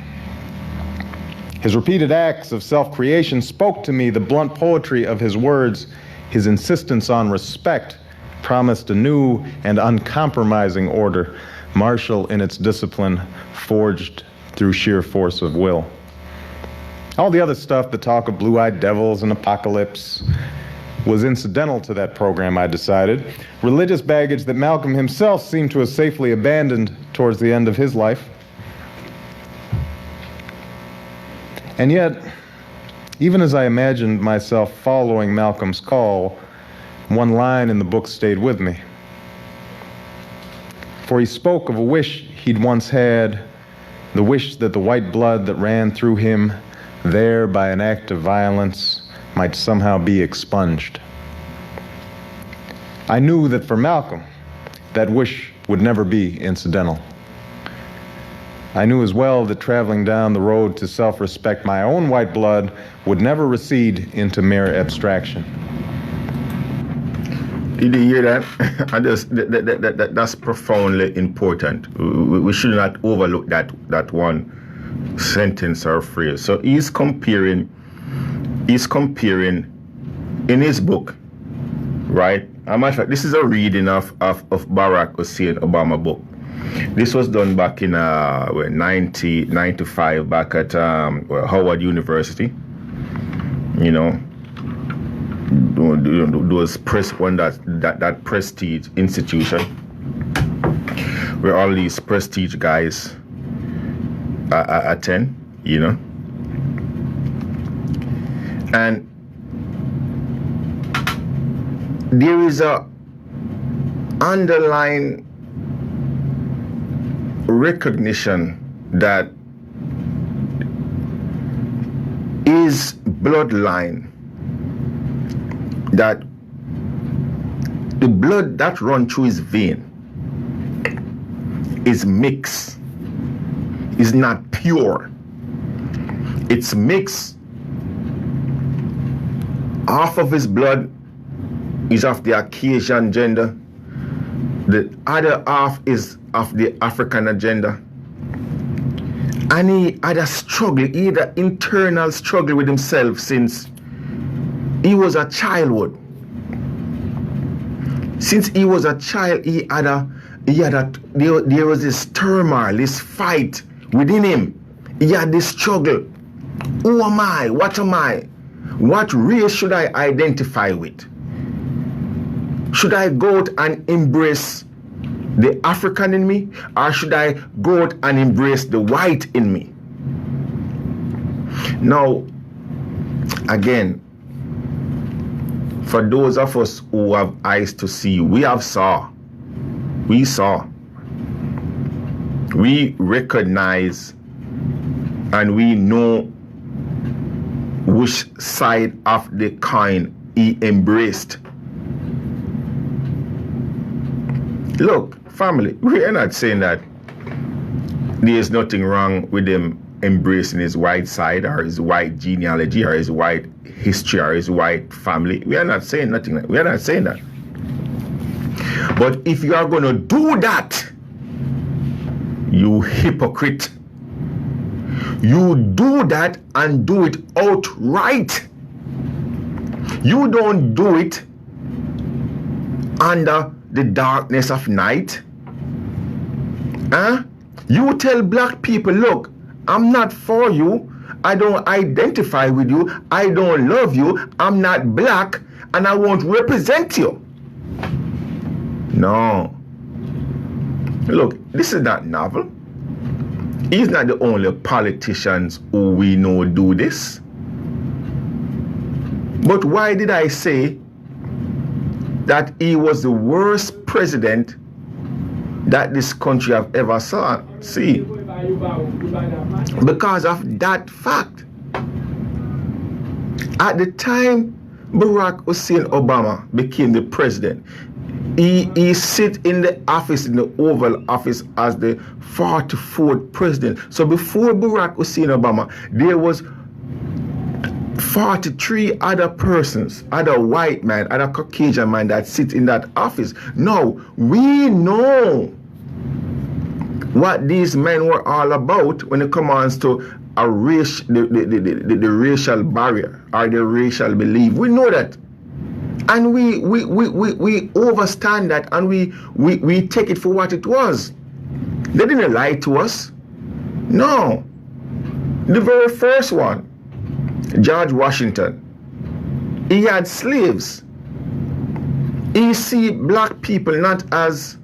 A: His repeated acts of self-creation spoke to me the blunt poetry of his words. His insistence on respect promised a new and uncompromising order, martial in its discipline, forged through sheer force of will. All the other stuff, the talk of blue-eyed devils and apocalypse, was incidental to that program, I decided. Religious baggage that Malcolm himself seemed to have safely abandoned towards the end of his life. And yet, even as I imagined myself following Malcolm's call, one line in the book stayed with me. For he spoke of a wish he'd once had, the wish that the white blood that ran through him there by an act of violence might somehow be expunged. I knew that for Malcolm, that wish would never be incidental. I knew as well that traveling down the road to self-respect my own white blood would never recede into mere abstraction.
B: Did you hear that? That's profoundly important. We should not overlook that one sentence or phrase. So he's comparing in his book, right? As a matter of fact, this is a reading of Barack Hussein Obama book. This was done back in 1995 back at Howard University. You know, those that prestige institution where all these prestige guys attend, you know. And there is a underlying recognition that his bloodline, that the blood that runs through his vein is mixed, is not pure. It's mixed. Half of his blood is of the Caucasian gender. The other half is of the African agenda. And he had a struggle, he had an internal struggle with himself since he was a childhood. Since he was a child, there was this turmoil, this fight within him. He had this struggle. Who am I? What am I? What race should I identify with? Should I go out and embrace the African in me, or should I go out and embrace the white in me? Now, again, for those of us who have eyes to see, we saw, we recognize, and we know which side of the coin he embraced. Look, family, we are not saying that there is nothing wrong with him embracing his white side or his white genealogy or his white history or his white family. We are not saying nothing. We are not saying that. But if you are going to do that, you hypocrite, you do that and do it outright. You don't do it under the darkness of night. You tell black people, look, I'm not for you. I don't identify with you. I don't love you. I'm not black and I won't represent you. No. Look, this is not novel. He's not the only politicians who we know do this. But why did I say that he was the worst president that this country have ever seen? Because of that fact. At the time Barack Hussein Obama became the president, he sit in the office, in the Oval Office, as the 44th president. So before Barack Hussein Obama, there was 43 other persons, other white men, other Caucasian men that sit in that office. Now, we know what these men were all about when it comes to the racial barrier or the racial belief. We know that. And we overstand that, and we take it for what it was. They didn't lie to us. No. The very first one, George Washington, he had slaves. He see black people not as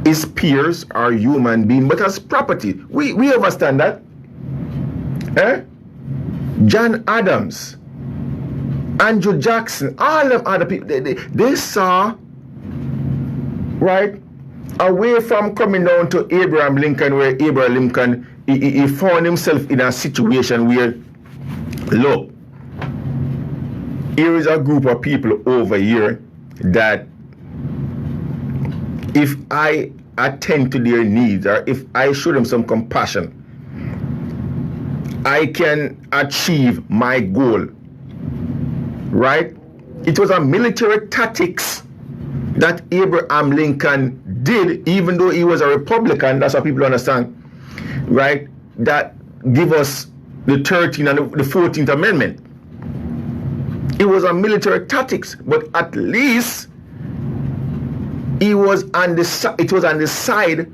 B: his peers or human beings, but as property. We understand that. John Adams, Andrew Jackson, all them other people, they saw, right, away from coming down to Abraham Lincoln, where Abraham Lincoln, he found himself in a situation where, look, here is a group of people over here that if I attend to their needs, or if I show them some compassion, I can achieve my goal. Right? It was a military tactics that Abraham Lincoln did, even though he was a Republican. That's what people understand. Right? That give us the 13th and the 14th Amendment. It was a military tactics, but at least it was on the side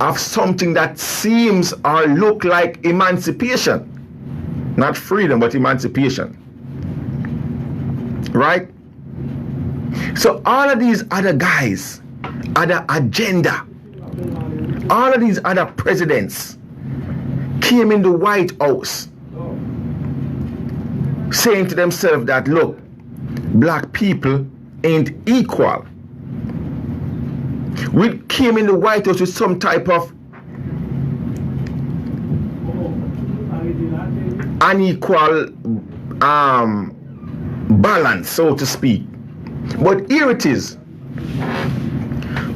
B: of something that seems or look like emancipation. Not freedom, but emancipation. Right? So all of these other guys, other agenda, all of these other presidents came in the White House saying to themselves that, look, black people ain't equal. We came in the White House with some type of unequal balance, so to speak. But here it is.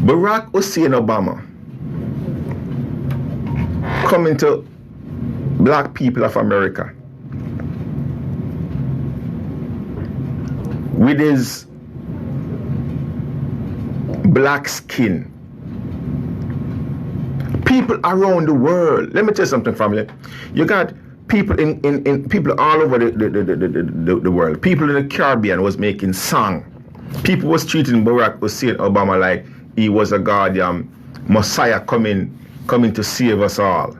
B: Barack Hussein Obama coming to black people of America with his black skin. People around the world. Let me tell you something, family. You got people in people all over the world. People in the Caribbean was making song. People was treating Barack Hussein Obama like he was a goddamn Messiah coming to save us all.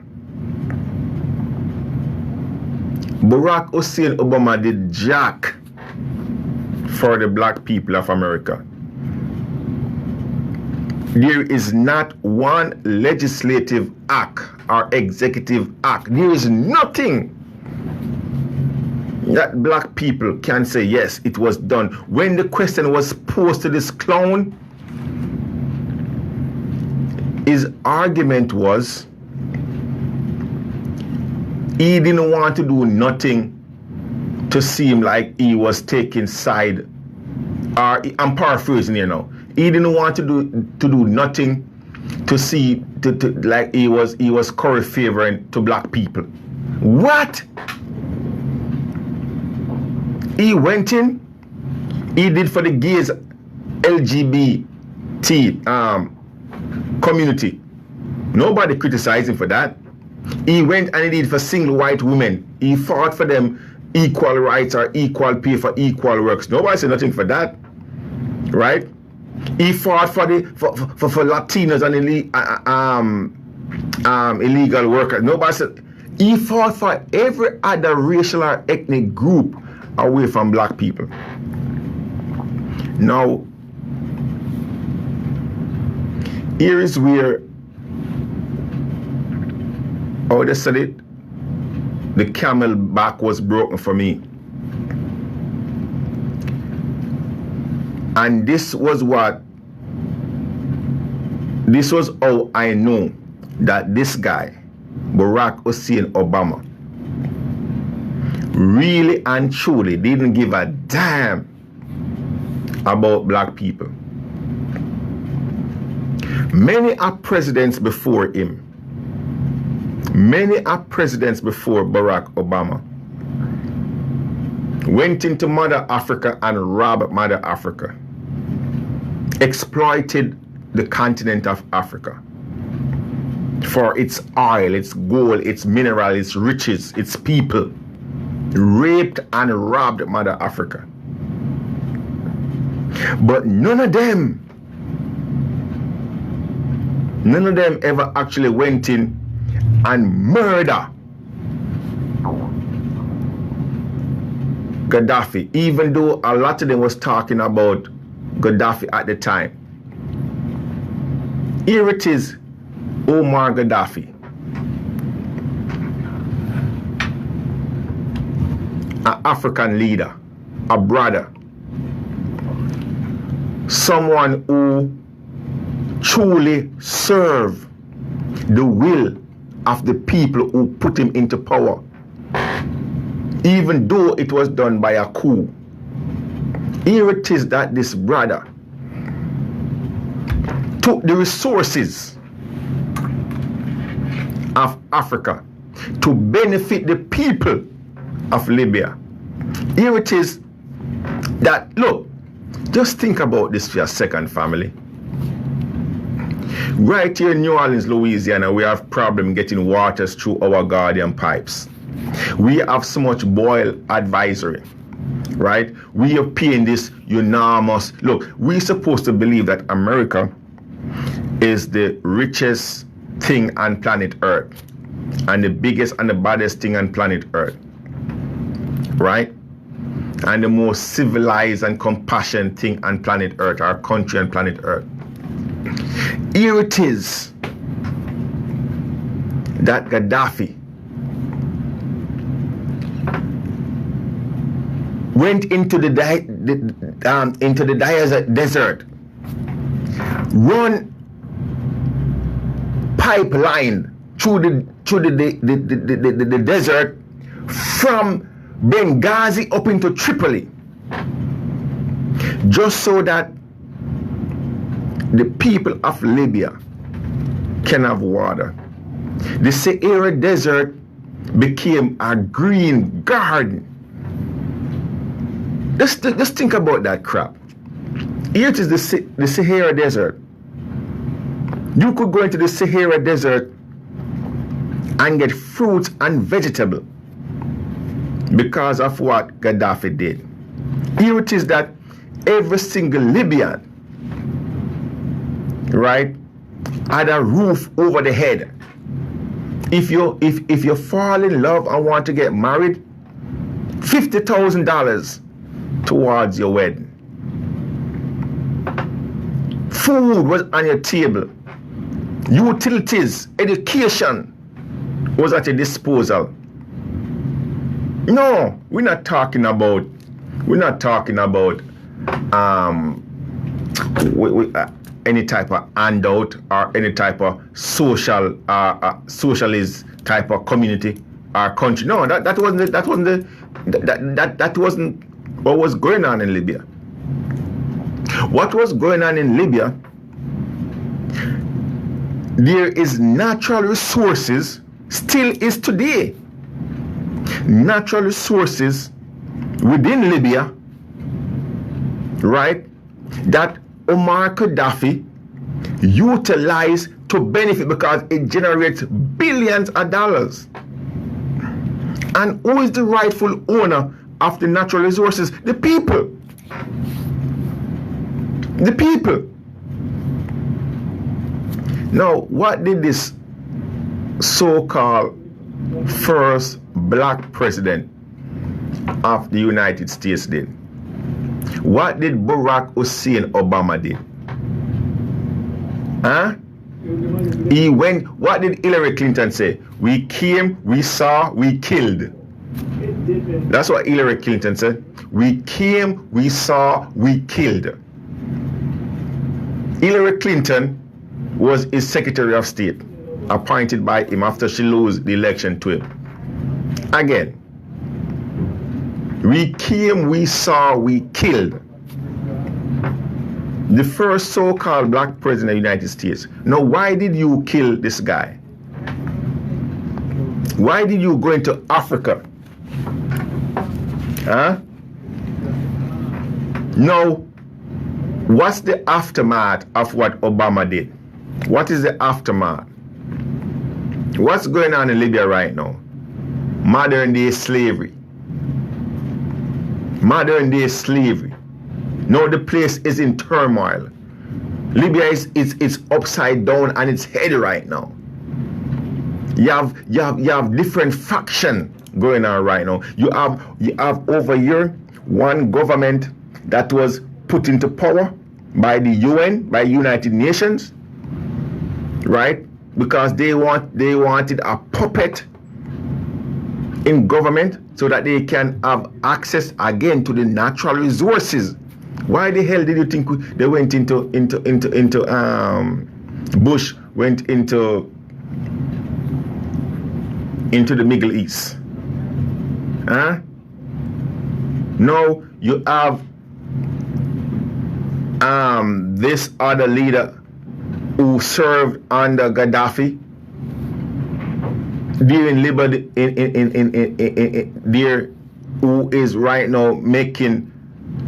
B: Barack Hussein Obama did jack for the black people of America. There is not one legislative act or executive act. There is nothing that black people can say, yes, it was done. When the question was posed to this clown, his argument was he didn't want to do nothing to seem like he was taking side. I'm paraphrasing here now. He didn't want to do nothing to see like he was curry favoring to black people. What? He went in, he did for the gays LGBT community. Nobody criticized him for that. He went and he did for single white women. He fought for them equal rights or equal pay for equal works. Nobody said nothing for that. Right? He fought for Latinos and illegal workers. Nobody said. He fought for every other racial or ethnic group away from black people. Now, here is where, oh, they said it, the camel back was broken for me. And this was how I know that this guy, Barack Hussein Obama, really and truly didn't give a damn about black people. Many are presidents before him. Many are presidents before Barack Obama went into Mother Africa and robbed Mother Africa, exploited the continent of Africa. for its oil, its gold, its mineral, its riches, its people. Raped and robbed Mother Africa. But none of them ever actually went in and murdered Gaddafi, even though a lot of them was talking about Gaddafi at the time. Here it is, Omar Gaddafi, an African leader, a brother, someone who truly served the will of the people who put him into power, even though it was done by a coup. Here it is that this brother took the resources of Africa to benefit the people of Libya. Here it is that, look, just think about this for a second, family. Right here in New Orleans, Louisiana, we have problem getting waters through our Guardian pipes. We have so much boil advisory, right? We are paying this enormous. Look, we're supposed to believe that America is the richest thing on planet Earth and the biggest and the baddest thing on planet Earth, right? And the most civilized and compassionate thing on planet Earth, our country on planet Earth. Here it is that Gaddafi went into the desert, run pipeline through the desert from Benghazi up into Tripoli, just so that the people of Libya can have water. The Sahara Desert became a green garden. Just think about that crap. Here it is, the Sahara Desert. You could go into the Sahara Desert and get fruits and vegetables because of what Gaddafi did. Here it is that every single Libyan, right, had a roof over the head. If you fall in love and want to get married, $50,000 towards your wedding. Food was on your table. Utilities, education was at your disposal. No, we're not talking about any type of handout or any type of socialist type of community or country. No, that wasn't what was going on in Libya. What was going on in Libya? There is natural resources, still is today. Natural resources within Libya, right, that Omar Gaddafi utilized to benefit because it generates billions of dollars. And who is the rightful owner of the natural resources? The people. The people. Now, what did this so-called first black president of the United States did? What did Barack Hussein Obama did? Huh? He went, what did Hillary Clinton say? We came, we saw, we killed. That's what Hillary Clinton said. We came, we saw, we killed. Hillary Clinton was his Secretary of State, appointed by him after she lost the election to him. Again, we came, we saw, we killed. The first so-called black president of the United States. Now, why did you kill this guy? Why did you go into Africa? Huh? Now, what's the aftermath of what Obama did? What is the aftermath? What's going on in Libya right now? Modern day slavery. Modern day slavery. Now the place is in turmoil. Libya is upside down and it's heady right now. You have different faction going on right now. You have over here one government that was put into power by the UN, by United Nations, right? Because they wanted a puppet in government so that they can have access again to the natural resources. Why the hell did you think they went into Bush went into the Middle East? Huh? Now you have this other leader who served under Gaddafi during liberty there, who is right now making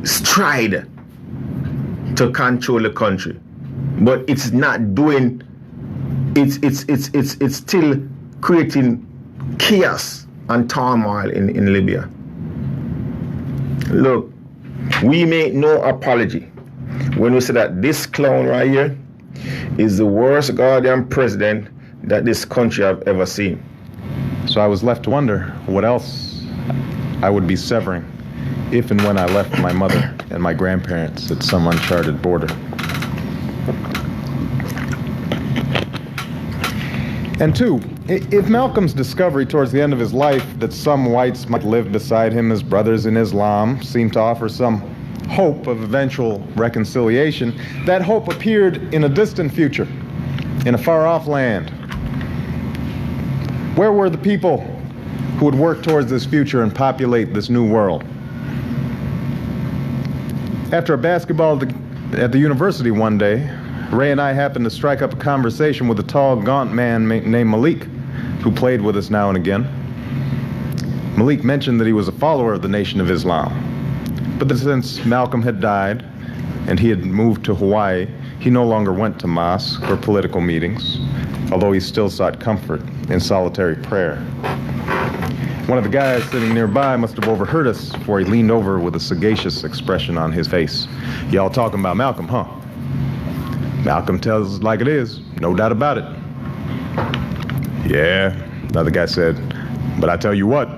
B: stride to control the country, but it's not doing. It's still creating chaos and turmoil in Libya. Look, we make no apology when we say that this clown right here is the worst goddamn president that this country have ever seen.
A: So I was left to wonder what else I would be severing if and when I left my mother and my grandparents at some uncharted border. And two, if Malcolm's discovery towards the end of his life that some whites might live beside him as brothers in Islam seemed to offer some hope of eventual reconciliation, that hope appeared in a distant future, in a far-off land. Where were the people who would work towards this future and populate this new world? After a basketball at the university one day, Ray and I happened to strike up a conversation with a tall, gaunt man named Malik, who played with us now and again. Malik mentioned that he was a follower of the Nation of Islam, but that since Malcolm had died and he had moved to Hawaii, he no longer went to mosque or political meetings, although he still sought comfort in solitary prayer. One of the guys sitting nearby must have overheard us, for he leaned over with a sagacious expression on his face. "Y'all talking about Malcolm, huh?" "Malcolm tells us like it is, no doubt about it." "Yeah," another guy said, "but I tell you what,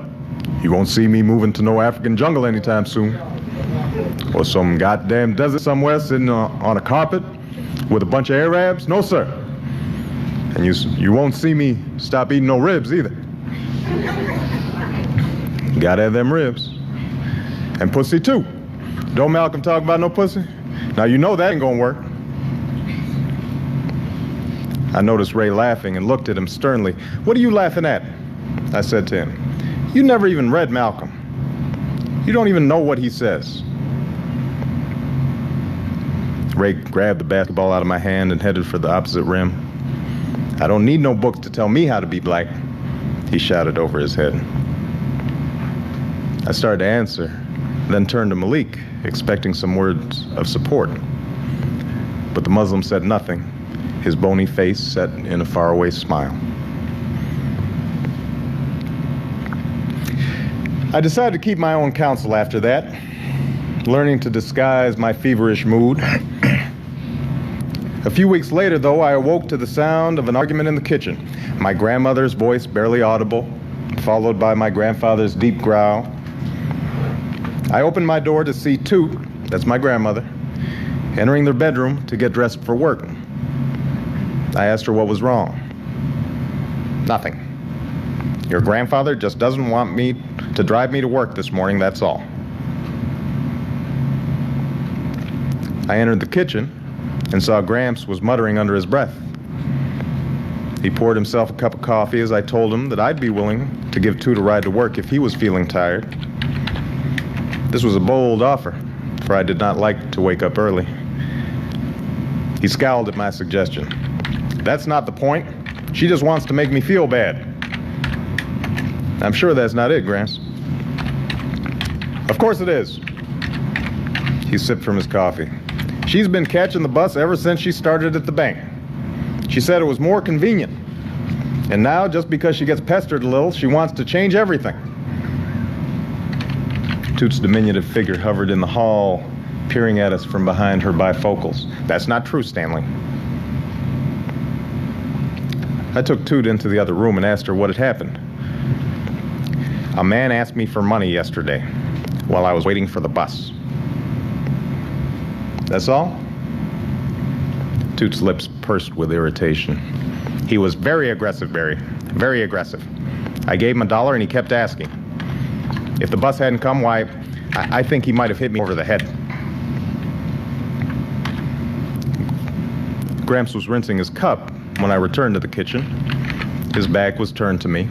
A: you won't see me moving to no African jungle anytime soon. Or some goddamn desert somewhere sitting on a carpet with a bunch of Arabs. No, sir. And you won't see me stop eating no ribs either. Gotta have them ribs. And pussy too. Don't Malcolm talk about no pussy? Now you know that ain't gonna work." I noticed Ray laughing and looked at him sternly. "What are you laughing at?" I said to him. "You never even read Malcolm. You don't even know what he says." Ray grabbed the basketball out of my hand and headed for the opposite rim. "I don't need no books to tell me how to be black," he shouted over his head. I started to answer, then turned to Malik, expecting some words of support. But the Muslim said nothing, his bony face set in a faraway smile. I decided to keep my own counsel after that, learning to disguise my feverish mood. A few weeks later, though, I awoke to the sound of an argument in the kitchen, my grandmother's voice barely audible, followed by my grandfather's deep growl. I opened my door to see Toot, that's my grandmother, entering their bedroom to get dressed for work. I asked her what was wrong. "Nothing. Your grandfather just doesn't want me to drive me to work this morning, that's all." I entered the kitchen and saw Gramps was muttering under his breath. He poured himself a cup of coffee as I told him that I'd be willing to give Toot a ride to work if he was feeling tired. This was a bold offer, for I did not like to wake up early. He scowled at my suggestion. "That's not the point. She just wants to make me feel bad." "I'm sure that's not it, Gramps." "Of course it is." He sipped from his coffee. "She's been catching the bus ever since she started at the bank. She said it was more convenient. And now, just because she gets pestered a little, she wants to change everything. Toots' diminutive figure hovered in the hall, peering at us from behind her bifocals. That's not true, Stanley. I took Toot into the other room and asked her what had happened. A man asked me for money yesterday while I was waiting for the bus. That's all? Toot's lips pursed with irritation. He was very aggressive, Barry. Very aggressive. I gave him $1 and he kept asking. If the bus hadn't come, why, I think he might have hit me over the head. Gramps was rinsing his cup when I returned to the kitchen. His back was turned to me.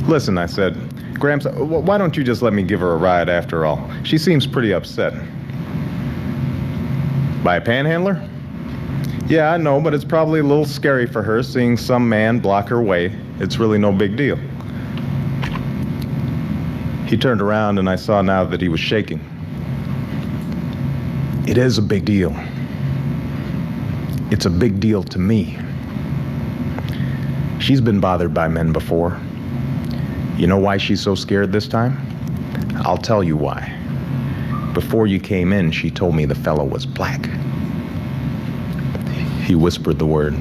A: Listen, I said, Gramps, why don't you just let me give her a ride after all? She seems pretty upset. By a panhandler? Yeah, I know, but it's probably a little scary for her seeing some man block her way. It's really no big deal. He turned around and I saw now that he was shaking. It is a big deal. It's a big deal to me. She's been bothered by men before. You know why she's so scared this time? I'll tell you why. Before you came in, she told me the fellow was black. He whispered the word.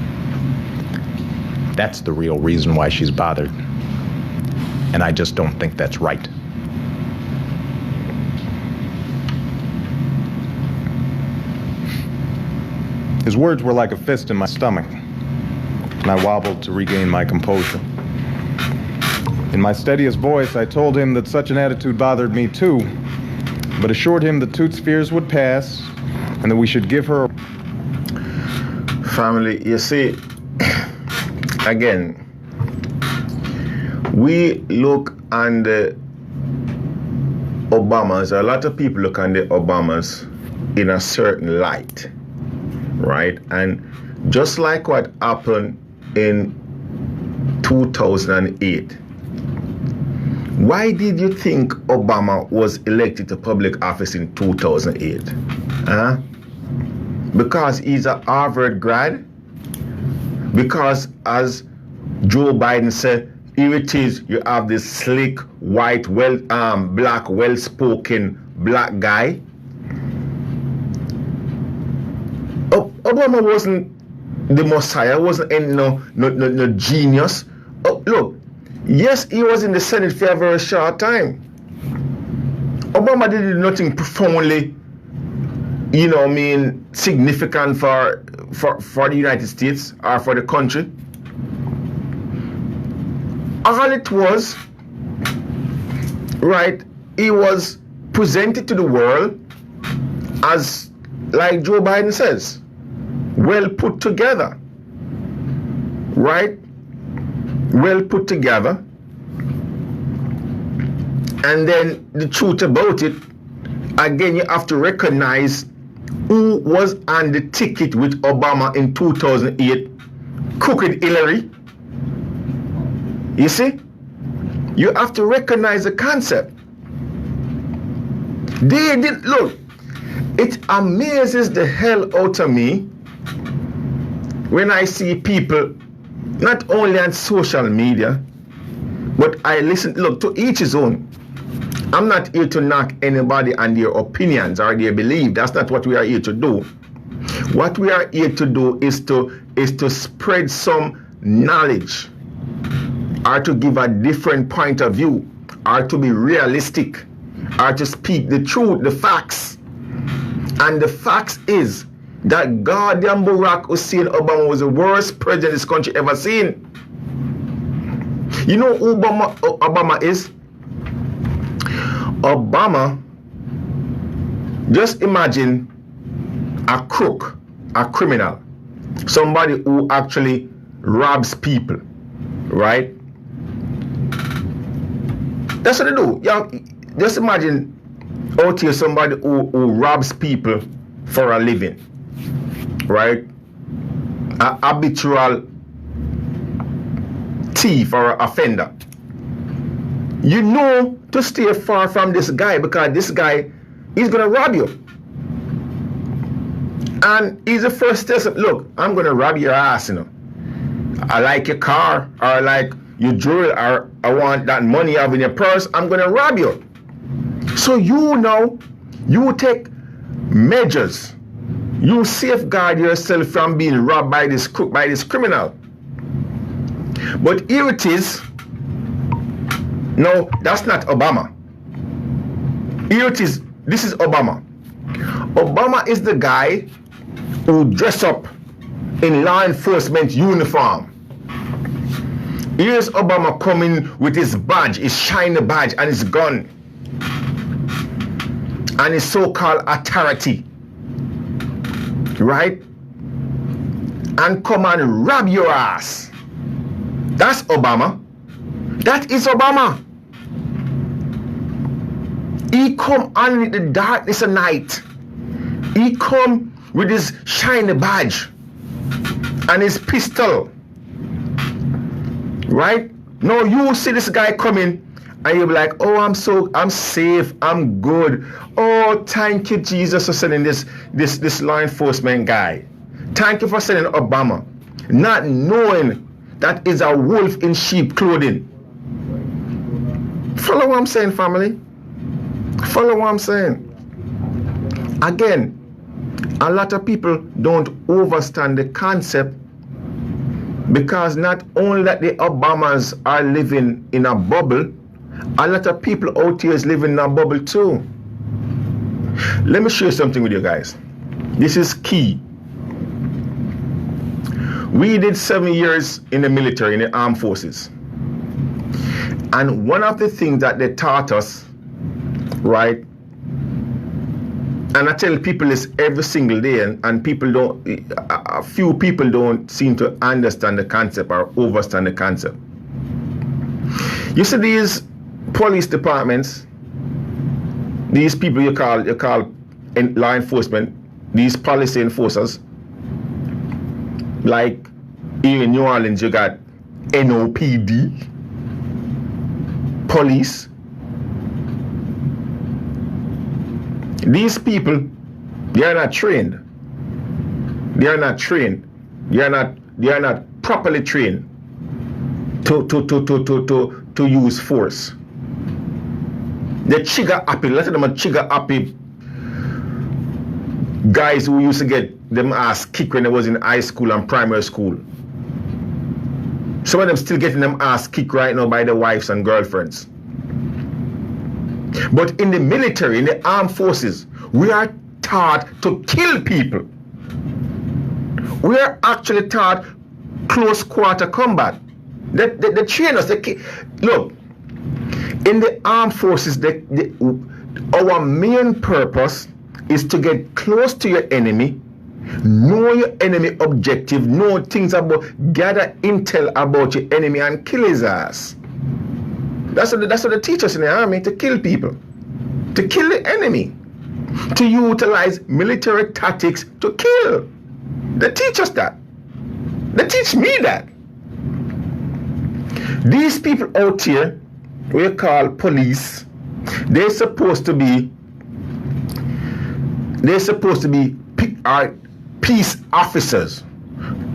A: That's the real reason why she's bothered. And I just don't think that's right. His words were like a fist in my stomach, and I wobbled to regain my composure. In my steadiest voice, I told him that such an attitude bothered me too, but assured him that Toot's fears would pass and that we should give her...
B: Family, you see, again, we look on the Obamas, a lot of people look on the Obamas in a certain light, right? And just like what happened in 2008, why did you think Obama was elected to public office in 2008? Huh? Because he's a Harvard grad? Because, as Joe Biden said, here it is, you have this slick, white, black, well-spoken black guy? Obama wasn't the Messiah, wasn't any no genius. Oh, look, yes, he was in the Senate for a very short time. Obama did nothing profoundly, significant for the United States or for the country. All it was, right, he was presented to the world as, like Joe Biden says, well put together, right? Well put together. And then the truth about it, again, you have to recognize who was on the ticket with Obama in 2008, Crooked Hillary. You see? You have to recognize the concept. They did, look, it amazes the hell out of me when I see people, not only on social media, but I listen, look, to each his own. I'm not here to knock anybody on their opinions or their belief. That's not what we are here to do. What we are here to do is to spread some knowledge, or to give a different point of view, or to be realistic, or to speak the truth, the facts. And the facts is that goddamn Barack Hussein Obama was the worst president this country ever seen. You know who Obama is? Obama, just imagine a crook, a criminal, somebody who actually robs people, right? That's what they do. Yeah, just imagine out here somebody who robs people for a living, right? A habitual thief or offender. You know to stay far from this guy because this guy is gonna rob you. And he's the first test of, look, I'm gonna rob your ass, I like your car, or I like your jewelry, or I want that money you have in your purse, I'm going to rob you. So you take measures. You safeguard yourself from being robbed by this crook, by this criminal. But here it is. No, that's not Obama. Here it is. This is Obama. Obama is the guy who dress up in law enforcement uniform. Here's Obama coming with his badge, his shiny badge, and his gun, and his so-called authority, right? And come and rob your ass. That's Obama. That is Obama. He come on in the darkness of night. He come with his shiny badge and his pistol. Right? Now you see this guy coming and you'll be like, oh, I'm safe, I'm good. Oh, thank you, Jesus, for sending this law enforcement guy. Thank you for sending Obama. Not knowing that is a wolf in sheep clothing. Follow what I'm saying, family? Follow what I'm saying? Again, a lot of people don't understand the concept, because not only that the Obamas are living in a bubble, a lot of people out here is living in a bubble too. Let me share something with you guys. This is key. We did 7 years in the military, in the armed forces. And one of the things that they taught us, right, and I tell people this every single day, and people don't, a few people don't seem to understand the concept or understand the concept. You see these police departments, these people you call in law enforcement, these policy enforcers, like here in New Orleans you got NOPD, police. These people, they are not trained. They are not trained. They are not properly trained to use force. The trigger happy, let them a trigger happy guys who used to get them ass kicked when they was in high school and primary school. Some of them still getting them ass kicked right now by their wives and girlfriends. But in the military, in the armed forces, we are taught to kill people. We are actually taught close quarter combat. They train us. Look, in the armed forces, our main purpose is to get close to your enemy, know your enemy objective, know things about, gather intel about your enemy and kill his ass. That's what they teach us in the army, to kill people, to kill the enemy, to utilize military tactics to kill. They teach us that. They teach me that. These people out here, we call police, they're supposed to be peace officers.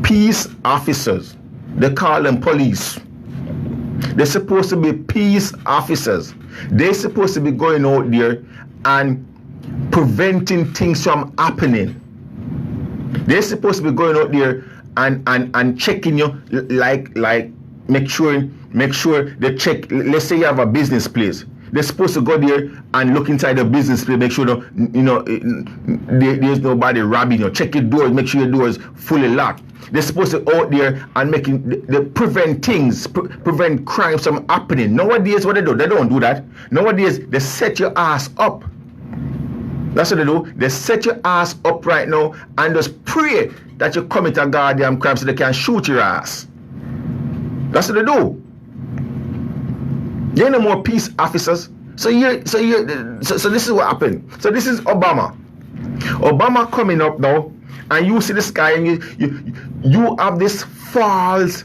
B: Peace officers. They call them police. They're supposed to be peace officers. They're supposed to be going out there and preventing things from happening. They're supposed to be going out there and checking you, like make sure they check. Let's say you have a business place. They're supposed to go there and look inside the business place, make sure there's nobody robbing you. Check your doors, make sure your door is fully locked. They're supposed to out there and they prevent things, prevent crimes from happening. Nowadays, what they do? They don't do that. Nowadays, they set your ass up. That's what they do. They set your ass up right now and just pray that you commit a goddamn crime so they can shoot your ass. That's what they do. There are no more peace officers. So this is what happened. So this is Obama. Obama coming up now, and you see this guy, and you have this false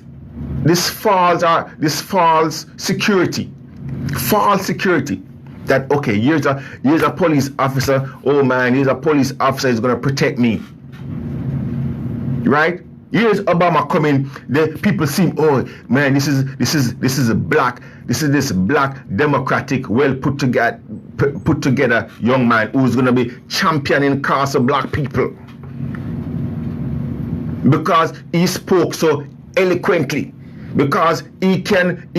B: security. False security. That okay, here's a police officer. Oh man, here's a police officer who's gonna protect me. Right? Here's Obama coming. The people see, oh man, this is a black, this black democratic, well put together young man who's gonna be championing cause of black people. Because he spoke so eloquently. Because he can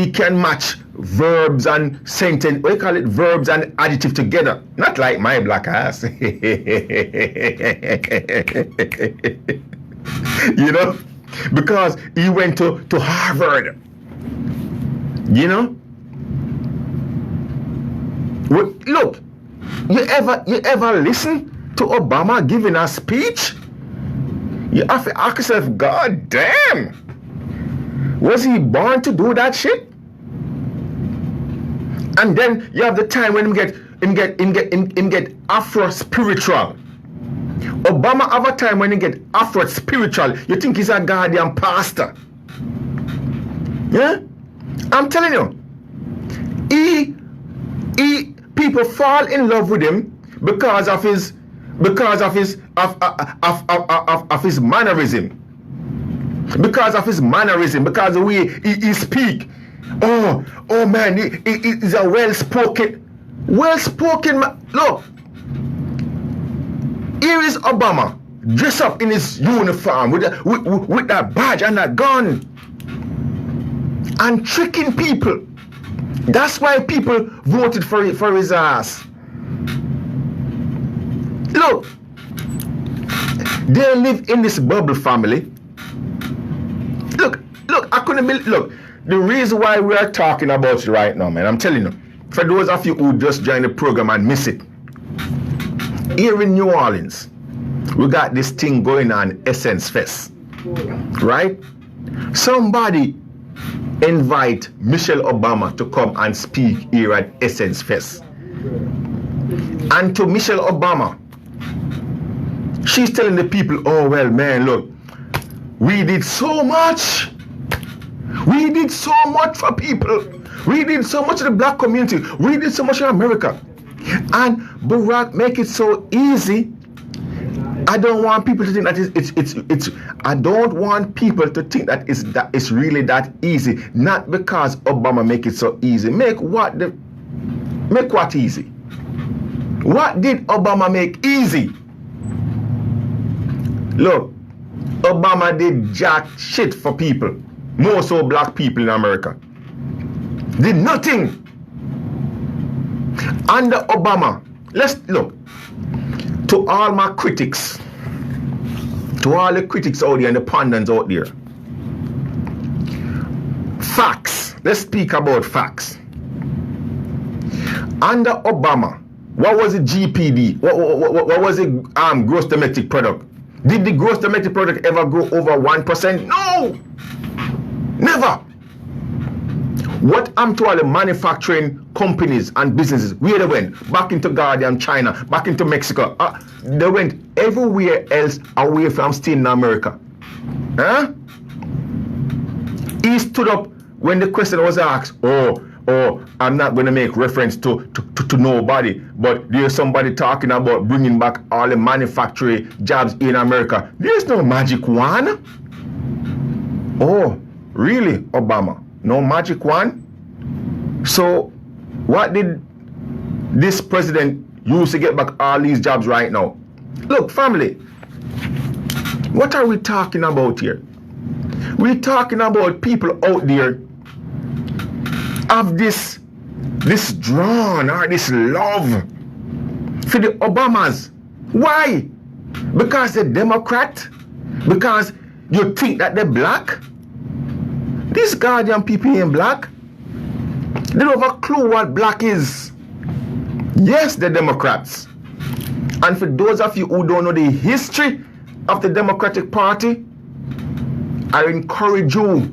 B: match verbs and sentence, what do you call it, verbs and adjective together. Not like my black ass. You know, because he went to Harvard. You know, look, you ever listen to Obama giving a speech? You have to ask yourself, God damn, was he born to do that shit? And then you have the time when him get Afro spiritual. Obama have a time when he get Afro spiritual. You think he's a goddamn pastor? Yeah, I'm telling you, people fall in love with him because of his mannerism. Because of his mannerism, because of the way he speak. Oh man, he's a well-spoken man. Look, here is Obama, dressed up in his uniform with that badge and that gun, and tricking people. That's why people voted for his ass. Look, they live in this bubble family. Look, I couldn't believe. Look, the reason why we are talking about it right now, man, I'm telling you, for those of you who just joined the program and miss it, here in New Orleans, we got this thing going on, Essence Fest, right? Somebody invite Michelle Obama to come and speak here at Essence Fest. And to Michelle Obama, she's telling the people, oh well, man, look, we did so much. We did so much for people. We did so much in the black community. We did so much in America. And Barack make it so easy. I don't want people to think that it's I don't want people to think that it's really that easy. Not because Obama make it so easy. Make what easy? What did Obama make easy? Look, Obama did jack shit for people. More so black people in America. Did nothing. Under Obama, let's look, to all my critics, to all the critics out there and the pundits out there, facts. Let's speak about facts. Under Obama, what was the GPD? What was the gross domestic product? Did the gross domestic product ever grow over 1%? No! Never. What happened to all the manufacturing companies and businesses? Where they went? Back into Guardian, China, back into Mexico. They went everywhere else away from staying in America. Huh? He stood up when the question was asked, oh, I'm not going to make reference to nobody, but there's somebody talking about bringing back all the manufacturing jobs in America. There's no magic wand. Oh, really, Obama? No magic wand? So, what did this president use to get back all these jobs right now? Look, family, what are we talking about here? We're talking about people out there of this drawn or this love for the Obamas. Why? Because they're Democrat? Because you think that they're black? These goddamn people ain't black. They don't have a clue what black is. Yes, they're Democrats. And for those of you who don't know the history of the Democratic Party, I encourage you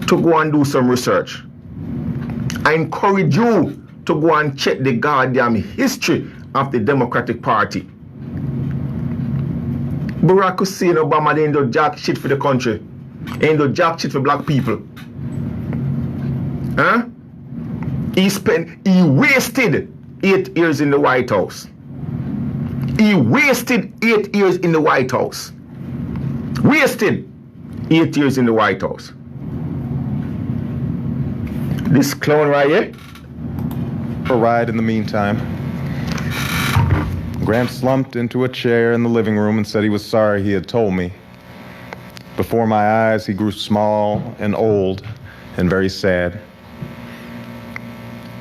B: to go and do some research. I encourage you to go and check the goddamn history of the Democratic Party. Barack Hussein Obama ain't do jack shit for the country. Ain't do jack shit for black people. Huh? He wasted 8 years in the White House. He wasted 8 years in the White House. Wasted. 8 years in the White House. This clown right here?
A: A ride in the meantime. Gramps slumped into a chair in the living room and said he was sorry he had told me. Before my eyes, he grew small and old and very sad.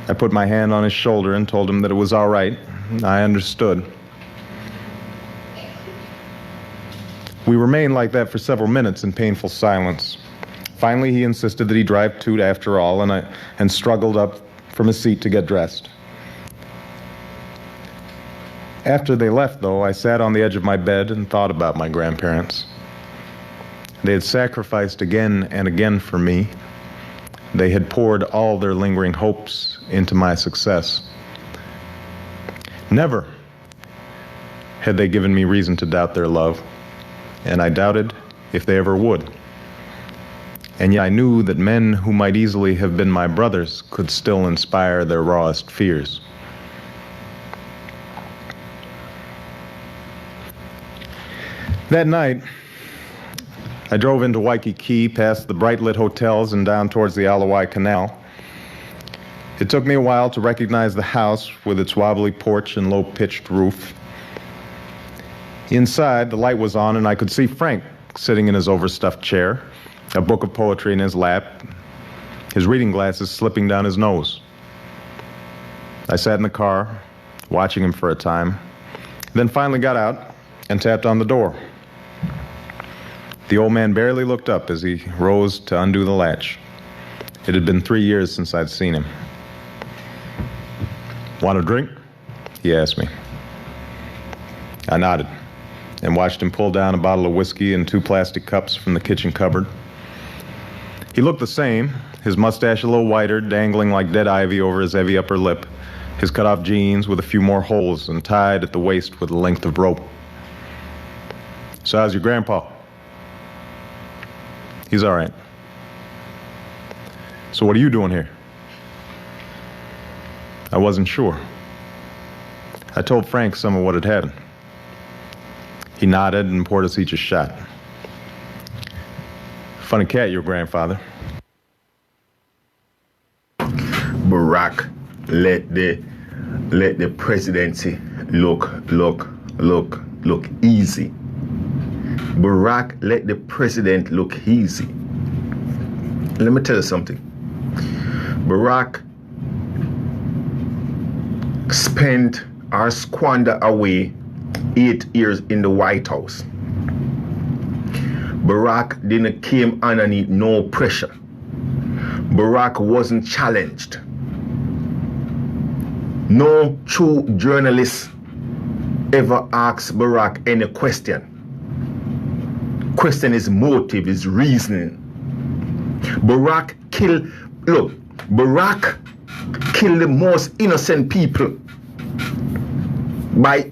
A: I put my hand on his shoulder and told him that it was all right. I understood. We remained like that for several minutes in painful silence. Finally, he insisted that he drive Toot after all, and struggled up from his seat to get dressed. After they left, though, I sat on the edge of my bed and thought about my grandparents. They had sacrificed again and again for me. They had poured all their lingering hopes into my success. Never had they given me reason to doubt their love, and I doubted if they ever would. And yet I knew that men who might easily have been my brothers could still inspire their rawest fears. That night, I drove into Waikiki, past the bright-lit hotels and down towards the Alawai Canal. It took me a while to recognize the house with its wobbly porch and low-pitched roof. Inside, the light was on, and I could see Frank sitting in his overstuffed chair, a book of poetry in his lap, his reading glasses slipping down his nose. I sat in the car, watching him for a time, then finally got out and tapped on the door. The old man barely looked up as he rose to undo the latch. It had been 3 years since I'd seen him. "Want a drink?" he asked me. I nodded and watched him pull down a bottle of whiskey and 2 plastic cups from the kitchen cupboard. He looked the same, his mustache a little whiter, dangling like dead ivy over his heavy upper lip, his cut-off jeans with a few more holes and tied at the waist with a length of rope. "So how's your grandpa?" "He's all right." "So what are you doing here?" I wasn't sure. I told Frank some of what had happened. He nodded and poured us each a shot. "Funny cat, your grandfather."
B: Barack let the presidency look easy. Barack let the president look easy. Let me tell you something. Barack spent or squandered away 8 years in the White House. Barack didn't came underneath no pressure. Barack wasn't challenged. No true journalist ever asked Barack any question. Question his motive, his reasoning. Barack killed the most innocent people by,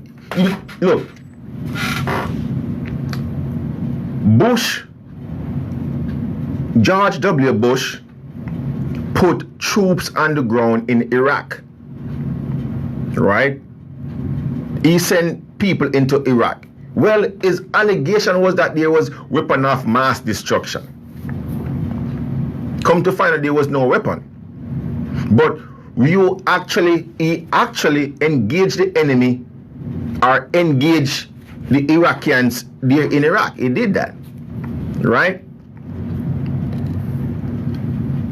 B: Bush, George W. Bush put troops on the ground in Iraq, right? He sent people into Iraq. Well, his allegation was that there was weapon of mass destruction. Come to find out there was no weapon. But he actually engaged the enemy or engaged the Iraqis there in Iraq. He did that, right?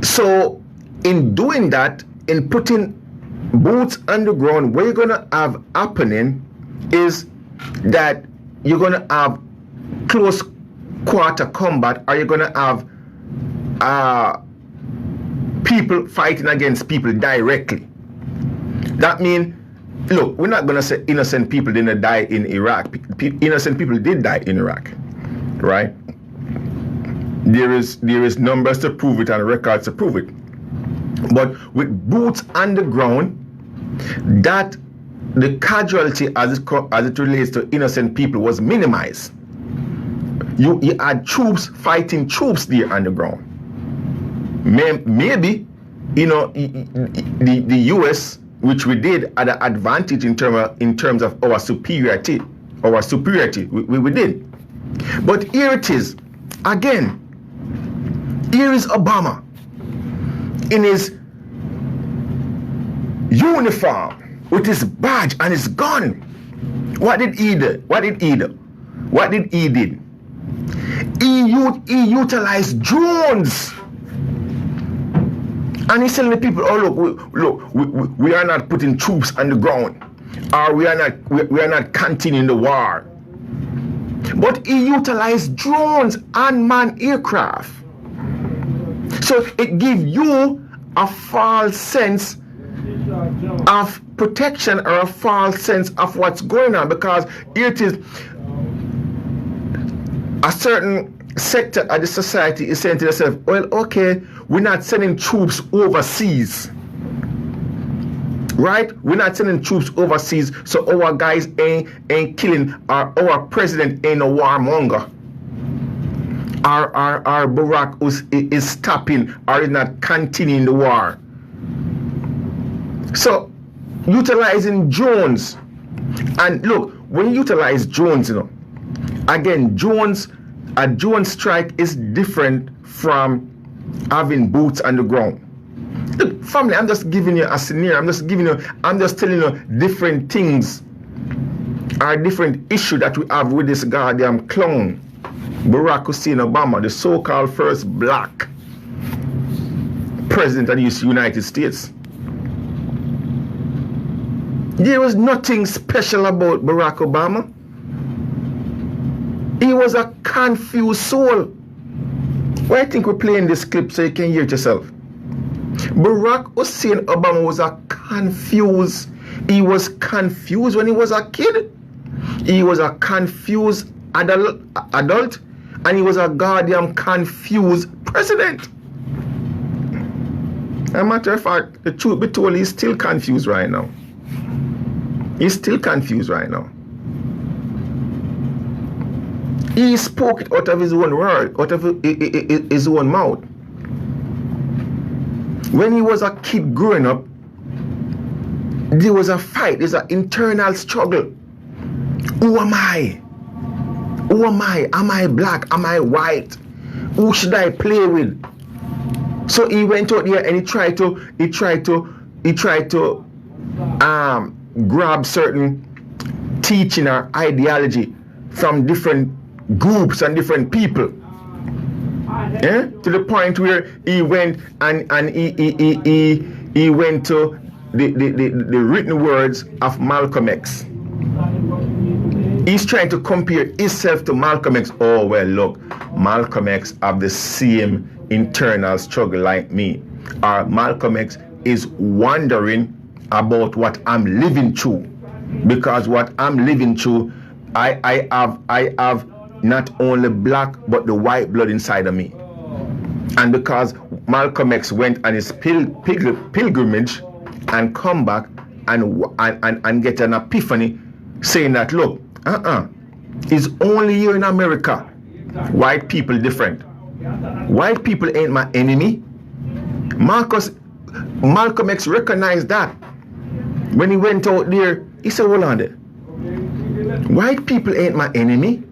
B: So in doing that, in putting boots on the ground, what you're going to have happening is that you're going to have close quarter combat, or you're going to have people fighting against people directly. That means, look, we're not going to say innocent people didn't die in Iraq. Innocent people did die in Iraq, right? There is numbers to prove it and records to prove it. But with boots on the ground, that the casualty as it relates to innocent people was minimized. You had troops fighting troops there on the ground. Maybe, the U.S., which we did, had an advantage in terms of our superiority. We did. But here it is. Again, Here is Obama in his uniform with his badge and his gun. What did he do? He utilized drones. And he's telling the people, oh look, we are not putting troops on the ground, or we are not continuing the war. But he utilized drones, unmanned aircraft. So it gives you a false sense of protection or a false sense of what's going on, because it is a certain sector of the society is saying to themselves, well, okay, we're not sending troops overseas, right? We're not sending troops overseas, so our guys ain't killing, our president ain't a warmonger. Our Barack is stopping or is not continuing the war. So utilizing drones, and look, when you utilize drones, again, a drone strike is different from having boots on the ground. Look, family, I'm just giving you a scenario. I'm just telling you different things, or different issue that we have with this goddamn clown, Barack Hussein Obama, the so-called first black president of the United States. There was nothing special about Barack Obama. He was a confused soul. Why I think we're playing this clip so you can hear it yourself. Barack Hussein Obama was a confused. He was confused when he was a kid. He was a confused adult, and he was a goddamn confused president. As a matter of fact, the truth be told, he's still confused right now. He's still confused right now. He spoke it out of his own word, out of his own mouth. When he was a kid growing up, there was a fight, there's an internal struggle. Who am I? Who am I? Am I black? Am I white? Who should I play with? So he went out there and he tried to grab certain teaching or ideology from different groups and different people, to the point where he went and he went to the written words of Malcolm X. He's trying to compare himself to Malcolm X. Oh well, look, Malcolm X have the same internal struggle like me, or Malcolm X is wondering about what I'm living through, because what I'm living through, I have not only black but the white blood inside of me. And because Malcolm X went on his pilgrimage and come back and get an epiphany saying that, look, it's only here in America white people different. White people ain't my enemy. Malcolm X recognized that. When he went out there, he said, hold on there. White people ain't my enemy.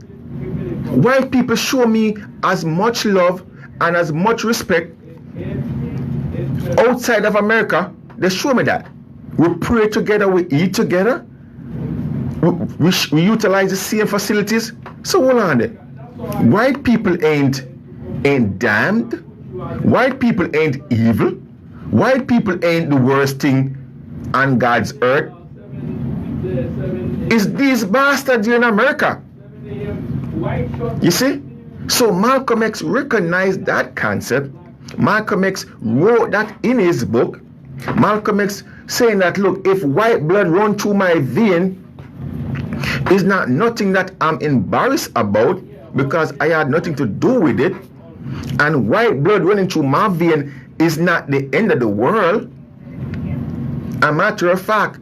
B: White people show me as much love and as much respect outside of America. They show me that. We pray together, we eat together, we utilize the same facilities. So hold on there. White people ain't damned. White people ain't evil. White people ain't the worst thing on God's earth. It's these bastards here in America. You see? So Malcolm X recognized that concept. Malcolm X wrote that in his book. Malcolm X saying that, look, if white blood run through my vein, is not nothing that I'm embarrassed about, because I had nothing to do with it. And white blood running through my vein is not the end of the world. A matter of fact,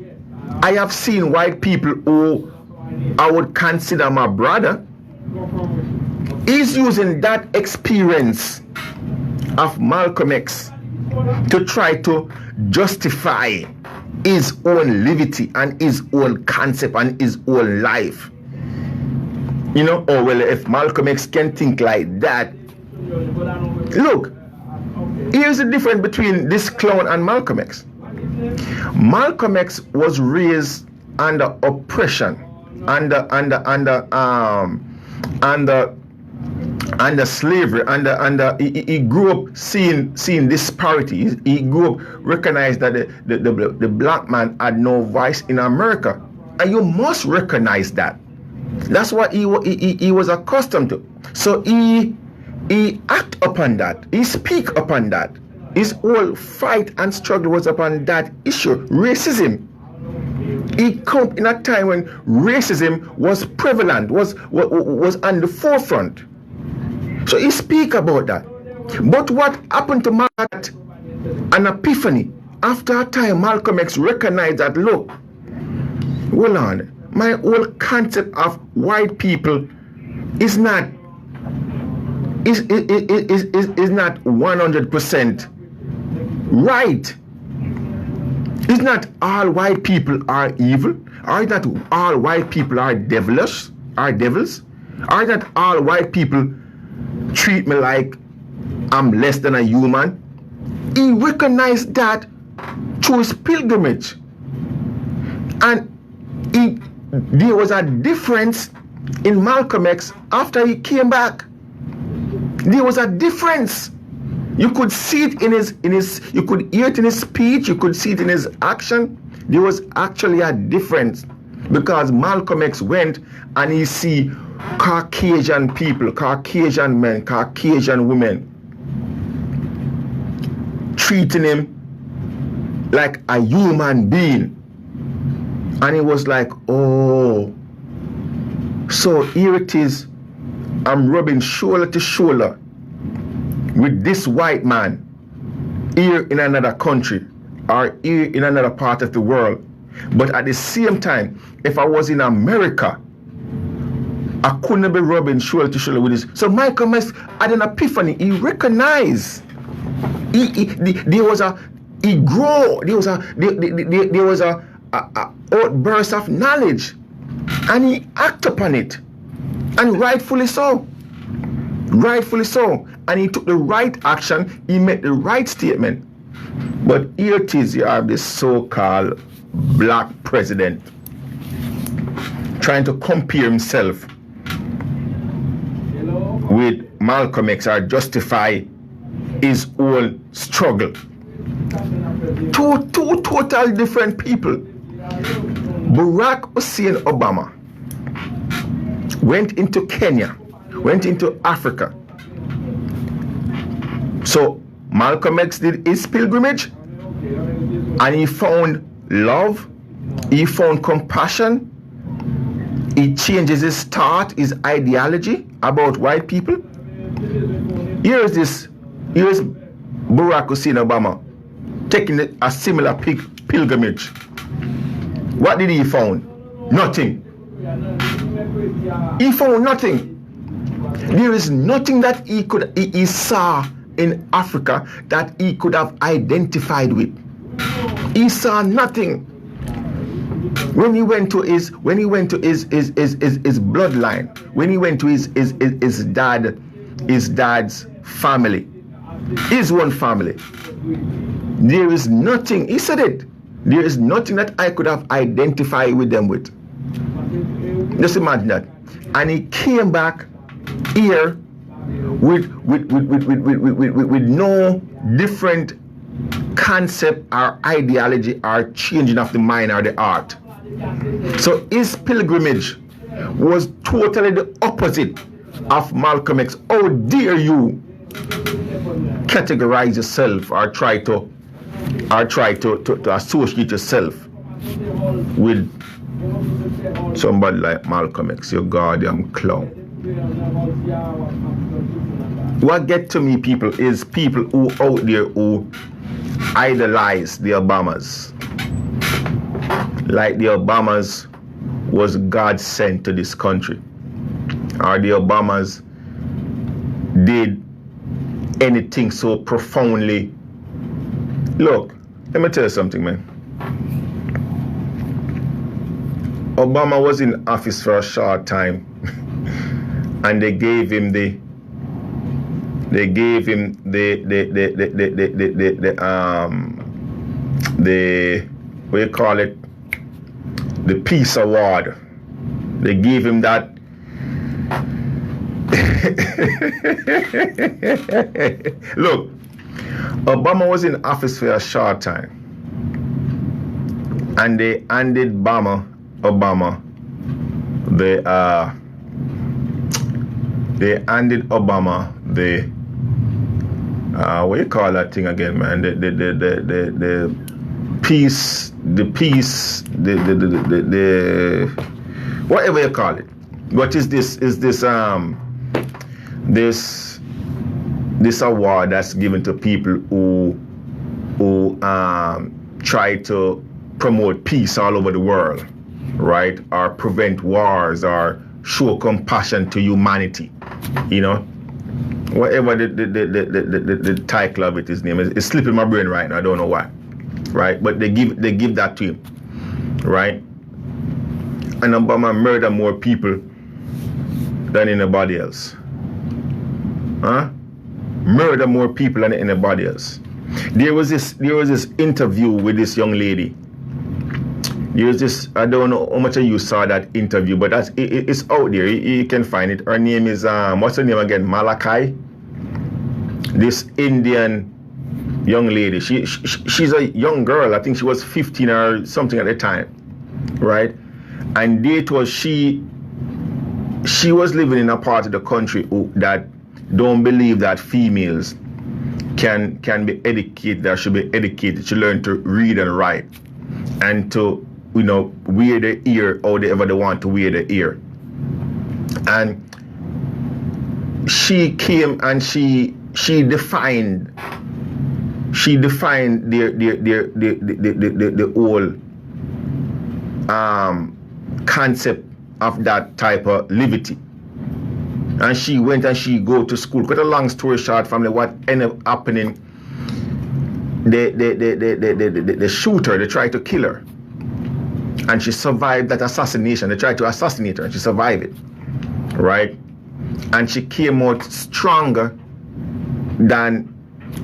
B: I have seen white people who I would consider my brother. He's using that experience of Malcolm X to try to justify his own liberty and his own concept and his own life. You know, oh well, if Malcolm X can think like that, look, here's the difference between this clown and Malcolm X. Malcolm X was raised under oppression, under slavery, he grew up seeing disparity. He grew up recognized that the black man had no voice in America, and you must recognize that. That's what he was accustomed to. So he act upon that. He speak upon that. His whole fight and struggle was upon that issue, racism. He come in a time when racism was prevalent, was on the forefront. So he speak about that. But what happened to Malcolm? An epiphany. After a time, Malcolm X recognized that, look, hold on, my whole concept of white people is not 100% right. It's not all white people are evil. Or not all white people are devils. Or not all white people treat me like I'm less than a human. He recognized that through his pilgrimage. And there was a difference in Malcolm X after he came back. There was a difference. You could see it in his you could hear it in his speech, you could see it in his action. There was actually a difference, because Malcolm X went and he see Caucasian people, Caucasian men, Caucasian women treating him like a human being. And he was like, oh, so here it is, I'm rubbing shoulder to shoulder with this white man here in another country or here in another part of the world. But at the same time, if I was in America, I couldn't be rubbing shoulder to shoulder with this. So Malcolm X had an epiphany. He recognized there was a outburst of knowledge, and he acted upon it, and rightfully so. And he took the right action. He made the right statement. But here it is, you have this so-called black president trying to compare himself with Malcolm X or justify his own struggle. Two totally different people. Barack Hussein Obama went into Kenya, went into Africa. So Malcolm X did his pilgrimage, and he found love, he found compassion, he changes his thought, his ideology about white people. Here's Barack Hussein Obama taking a similar pilgrimage. What did he found? Nothing. He found nothing. There is nothing that he saw in Africa that he could have identified with. He saw nothing. When he went to his bloodline, when he went to his dad's family, his own family, there is nothing. He said it. There is nothing that I could have identified with them with. Just imagine that. And he came back here with no different concept or ideology or changing of the mind or the heart. So his pilgrimage was totally the opposite of Malcolm X. How dare you categorize yourself or try to associate yourself with somebody like Malcolm X, your goddamn clown. What get to me, people, is people who out there who idolize the Obamas. Like the Obamas was God sent to this country. Or the Obamas did anything so profoundly. Look, let me tell you something, man. Obama was in office for a short time, and they gave him the They gave him the what do you call it? The Peace Award. They gave him that. Look, Obama was in office for a short time, and they handed Obama the what do you call that thing again, man? The peace, the whatever you call it. What is this? Is this this award that's given to people who try to promote peace all over the world, right? Or prevent wars, or show compassion to humanity, you know? Whatever the title of it is name. It's slipping my brain right now, I don't know why. Right? But they give that to him. Right? And Obama murder more people than anybody else. Huh? Murder more people than anybody else. There was this interview with this young lady. There's this, I don't know how much of you saw that interview, but it's out there. You can find it. Her name is, what's her name again? Malachi. This Indian young lady. She's a young girl. I think she was 15 or something at the time, right? And it was she was living in a part of the country that don't believe that females can be educated, that should be educated, to learn to read and write, and to, you know, wear their ear however they want to wear their ear. And she came and she defined the whole concept of that type of liberty. And she went and she go to school. Cut a long story short, family, what ended up happening, the shooter, they tried to kill her. And she survived that assassination. They tried to assassinate her and she survived it. Right? And she came out stronger than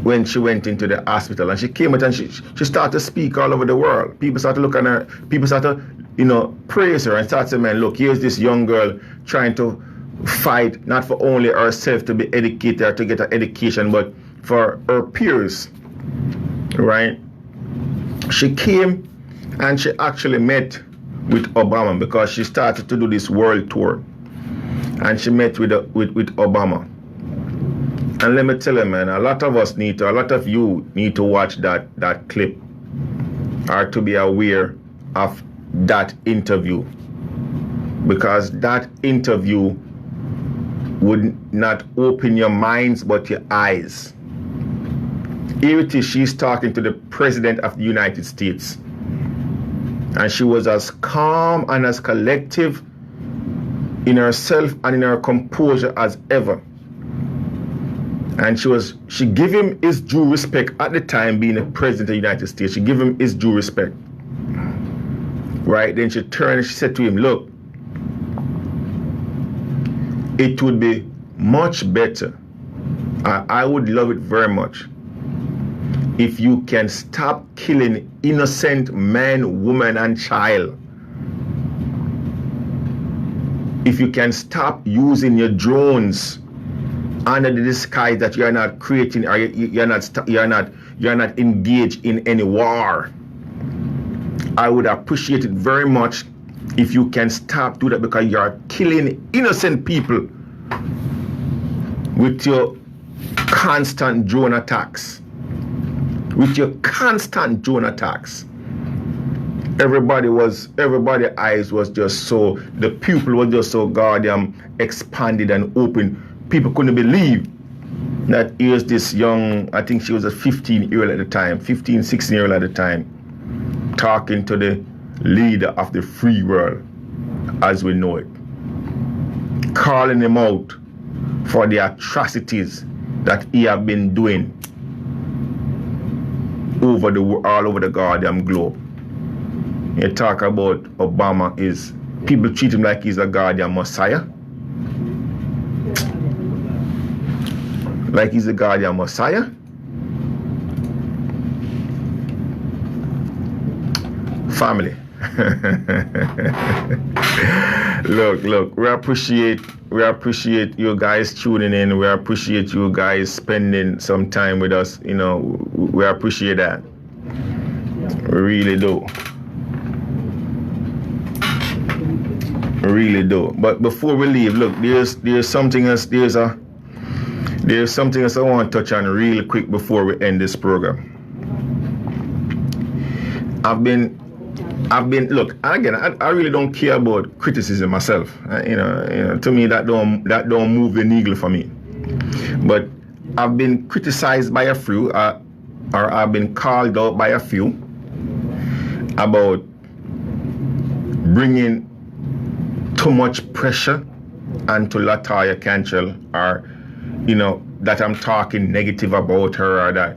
B: when she went into the hospital. And she came out and she started to speak all over the world. People started to look at her, people started to, you know, praise her and start saying, man, look, here's this young girl trying to fight not for only herself to be educated or to get an education, but for her peers. Right? She came and she actually met with Obama because she started to do this world tour. And she met with Obama. And let me tell you, man, a lot of you need to watch that clip, or to be aware of that interview. Because that interview would not open your minds but your eyes. Here it is, she's talking to the President of the United States. And she was as calm and as collective in herself and in her composure as ever. And she gave him his due respect at the time, being the President of the United States. She gave him his due respect. Right? Then she turned and she said to him, look, it would be much better. I would love it very much if you can stop killing innocent man, woman, and child. If you can stop using your drones under the disguise that you are not creating, or you're not engaged in any war. I would appreciate it very much if you can stop doing that, because you are killing innocent people with your constant drone attacks. Everybody's eyes was just so, the pupil was just so goddamn expanded and open. People couldn't believe that here's this young, I think she was a 15-year-old at the time, 15, 16-year-old at the time, talking to the leader of the free world as we know it, calling him out for the atrocities that he have been doing all over the goddamn globe. You talk about Obama, is people treat him like he's a goddamn messiah. like he's the guardian Messiah. Family. Look, we appreciate you guys tuning in. We appreciate you guys spending some time with us. You know, we appreciate that. We really do. We really do. But before we leave, look, there's something else. There's something else I want to touch on real quick before we end this program. I've been look, again, I really don't care about criticism myself. You know, to me that don't move the needle for me. But I've been criticized by a few, or I've been called out by a few about bringing too much pressure onto LaToya Cantrell, or you know, that I'm talking negative about her, or that.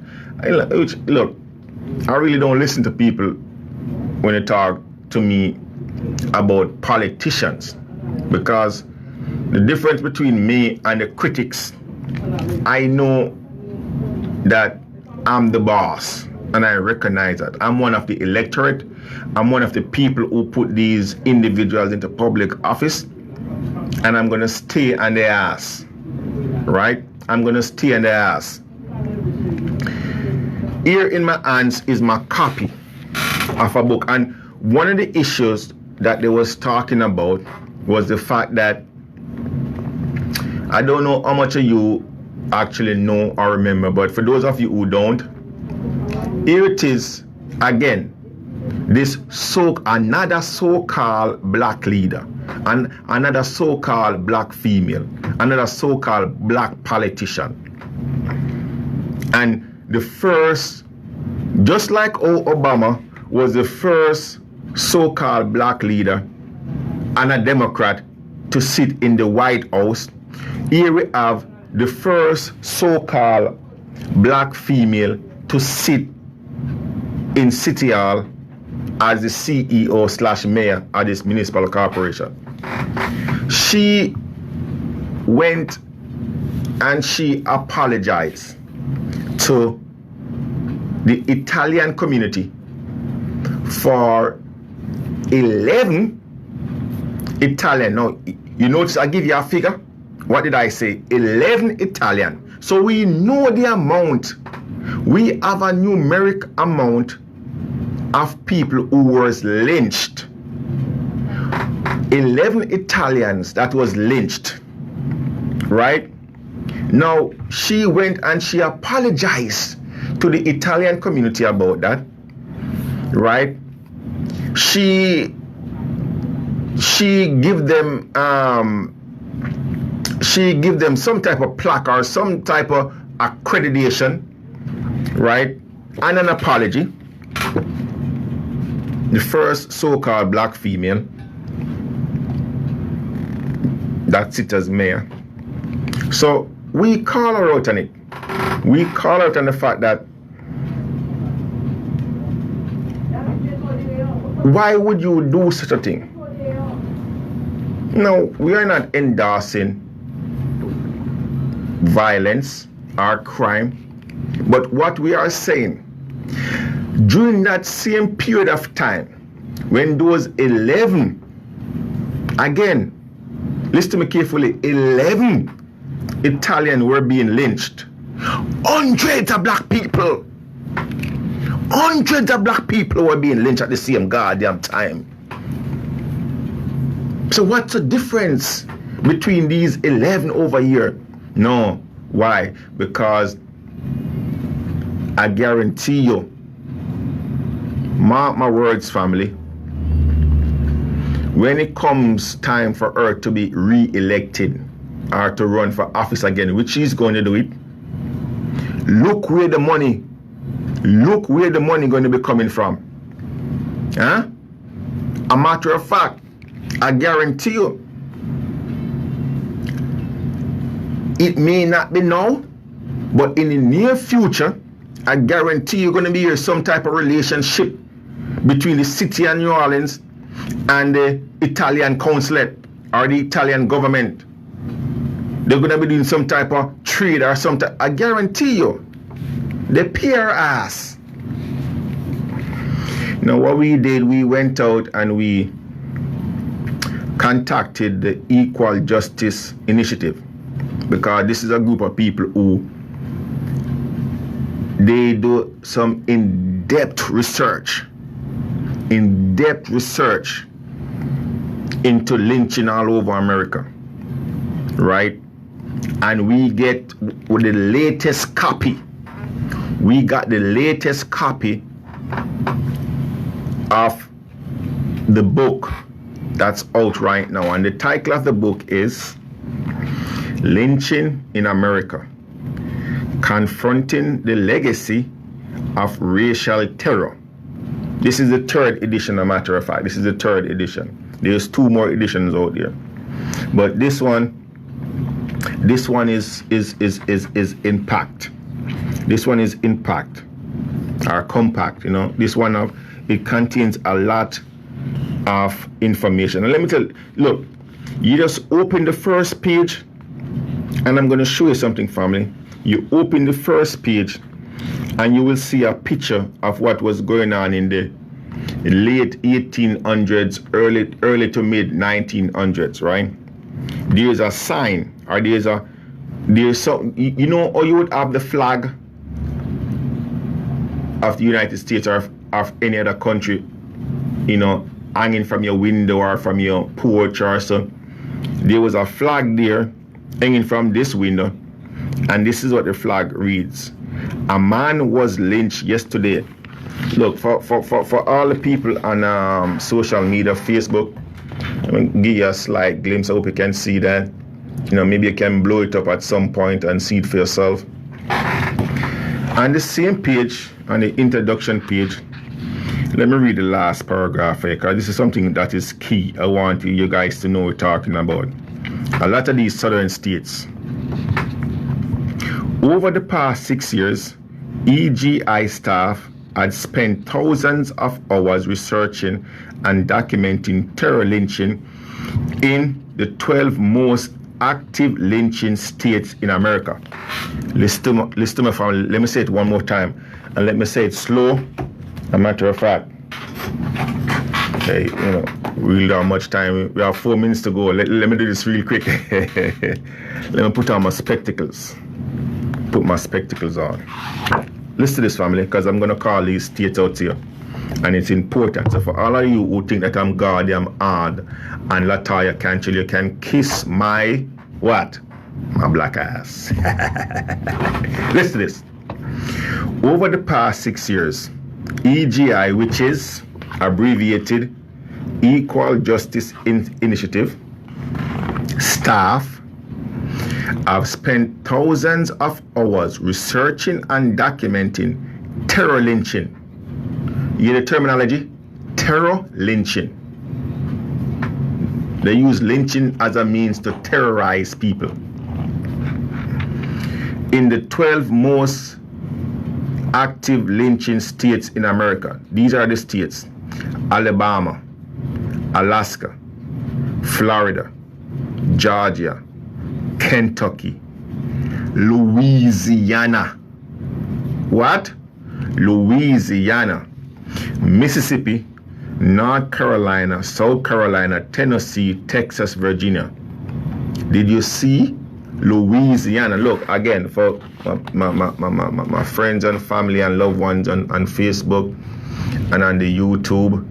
B: Look, I really don't listen to people when they talk to me about politicians, because the difference between me and the critics, I know that I'm the boss, and I recognize that. I'm one of the electorate. I'm one of the people who put these individuals into public office, and I'm going to stay on their ass, right? I'm going to stay on their ass. Here in my hands is my copy of a book, and one of the issues that they was talking about was the fact that, I don't know how much of you actually know or remember, but for those of you who don't, here it is again, this another so-called black leader, and another so-called black female, another so-called black politician, and the first, just like Obama was the first so-called black leader and a Democrat to sit in the White House, here we have the first so-called black female to sit in City Hall as the CEO/mayor of this municipal corporation. She went and she apologized to the Italian community for 11 Italian. Now, you notice I give you a figure. What did I say? 11 Italian. So we know the amount. We have a numeric amount of people who was lynched. 11 Italians that was lynched. Right? Now, she went and she apologized to the Italian community about that. Right? She give them some type of plaque or some type of accreditation, right? And an apology. The first so-called black female that sits as mayor. So we call her out on it. We call her out on the fact that why would you do such a thing? No, we are not endorsing violence or crime, but what we are saying, during that same period of time, when those 11, again, listen to me carefully, 11 Italians were being lynched, hundreds of black people were being lynched at the same goddamn time. So what's the difference between these 11 over here? No. Why? Because I guarantee you, mark my words, family, when it comes time for her to be re-elected or to run for office again, which she's going to do it, look where the money going to be coming from. Huh? A matter of fact, I guarantee you, it may not be now, but in the near future, I guarantee you're going to be some type of relationship between the city of New Orleans and the Italian consulate or the Italian government. They're going to be doing some type of trade or something. I guarantee you, they pay our ass. Now, what we did, we went out and we contacted the Equal Justice Initiative, because this is a group of people who they do some in-depth research into lynching all over America, right? And we get with the latest copy. We got the latest copy of the book that's out right now, and the title of the book is Lynching in America: Confronting the Legacy of Racial Terror. This is the 3rd edition, as a matter of fact. This is the 3rd edition. There's 2 more editions out there, but this one is impact. This one is impact or compact. You know, this one it contains a lot of information. And let me tell you, look, you just open the first page, and I'm going to show you something, family. You open the first page, and you will see a picture of what was going on in the late 1800s, early to mid 1900s, right? There's a sign, or there's some, you know, or you would have the flag of the United States or of any other country, you know, hanging from your window or from your porch or so. There was a flag there hanging from this window, and this is what the flag reads: a man was lynched yesterday. Look, for all the people on social media, Facebook, I'm going to give you a slight glimpse. I hope you can see that. You know, maybe you can blow it up at some point and see it for yourself. On the same page, on the introduction page, let me read the last paragraph here, because this is something that is key. I want you guys to know what we're talking about. A lot of these southern states, over the past 6 years, EGI staff had spent thousands of hours researching and documenting terror lynching in the 12 most active lynching states in America. Listen to my family. Let me say it one more time, and let me say it slow. A matter of fact, okay, you know, we don't have much time. We have 4 minutes to go. Let me do this real quick. Let me put on my spectacles. Put my spectacles on. Listen to this, family, because I'm going to call these states out here, and it's important. So for all of you who think that I'm gaudy, I'm hard, and Latoya can't chill, you can kiss my what? My black ass. Listen to this. Over the past 6 years, EGI, which is abbreviated Equal Justice Initiative, staff have spent thousands of hours researching and documenting terror lynching. You hear the terminology? Terror lynching. They use lynching as a means to terrorize people. In the 12 most active lynching states in America, these are the states: Alabama, Alaska, Florida, Georgia, Kentucky, Louisiana. What? Louisiana, Mississippi, North Carolina, South Carolina, Tennessee, Texas, Virginia. Did you see Louisiana? Look, again, for my friends and family and loved ones on Facebook and on the YouTube,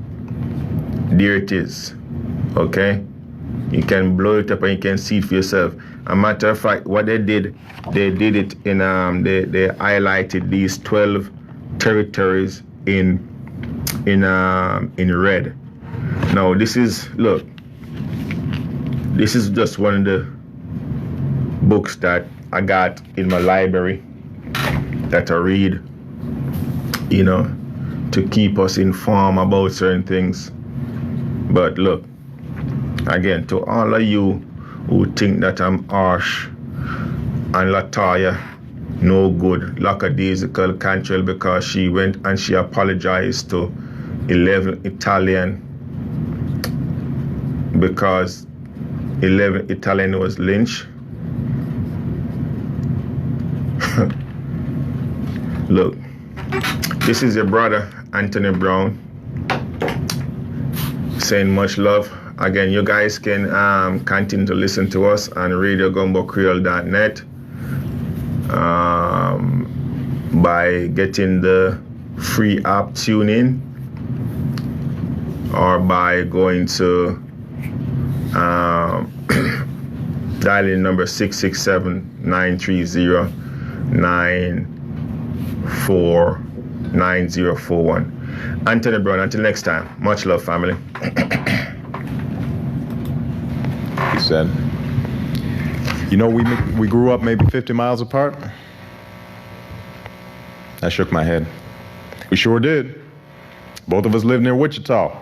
B: there it is. Okay? You can blow it up and you can see it for yourself. A matter of fact, what they did it in they highlighted these 12 territories in red. Now this is just one of the books that I got in my library that I read, you know, to keep us informed about certain things. But look, again, to all of you who think that I'm harsh and Latoya no good, lackadaisical, Cantrell, because she went and she apologized to 11 Italian because 11 Italian was lynched. Look, this is your brother, Anthony Brown, saying much love. Again, you guys can continue to listen to us on RadioGumboCreole.net by getting the free app TuneIn, or by going to dialing number 667-930-949041. Anthony Brown, until next time, much love, family.
A: He said, you know, we grew up maybe 50 miles apart. I shook my head. We sure did. Both of us lived near Wichita.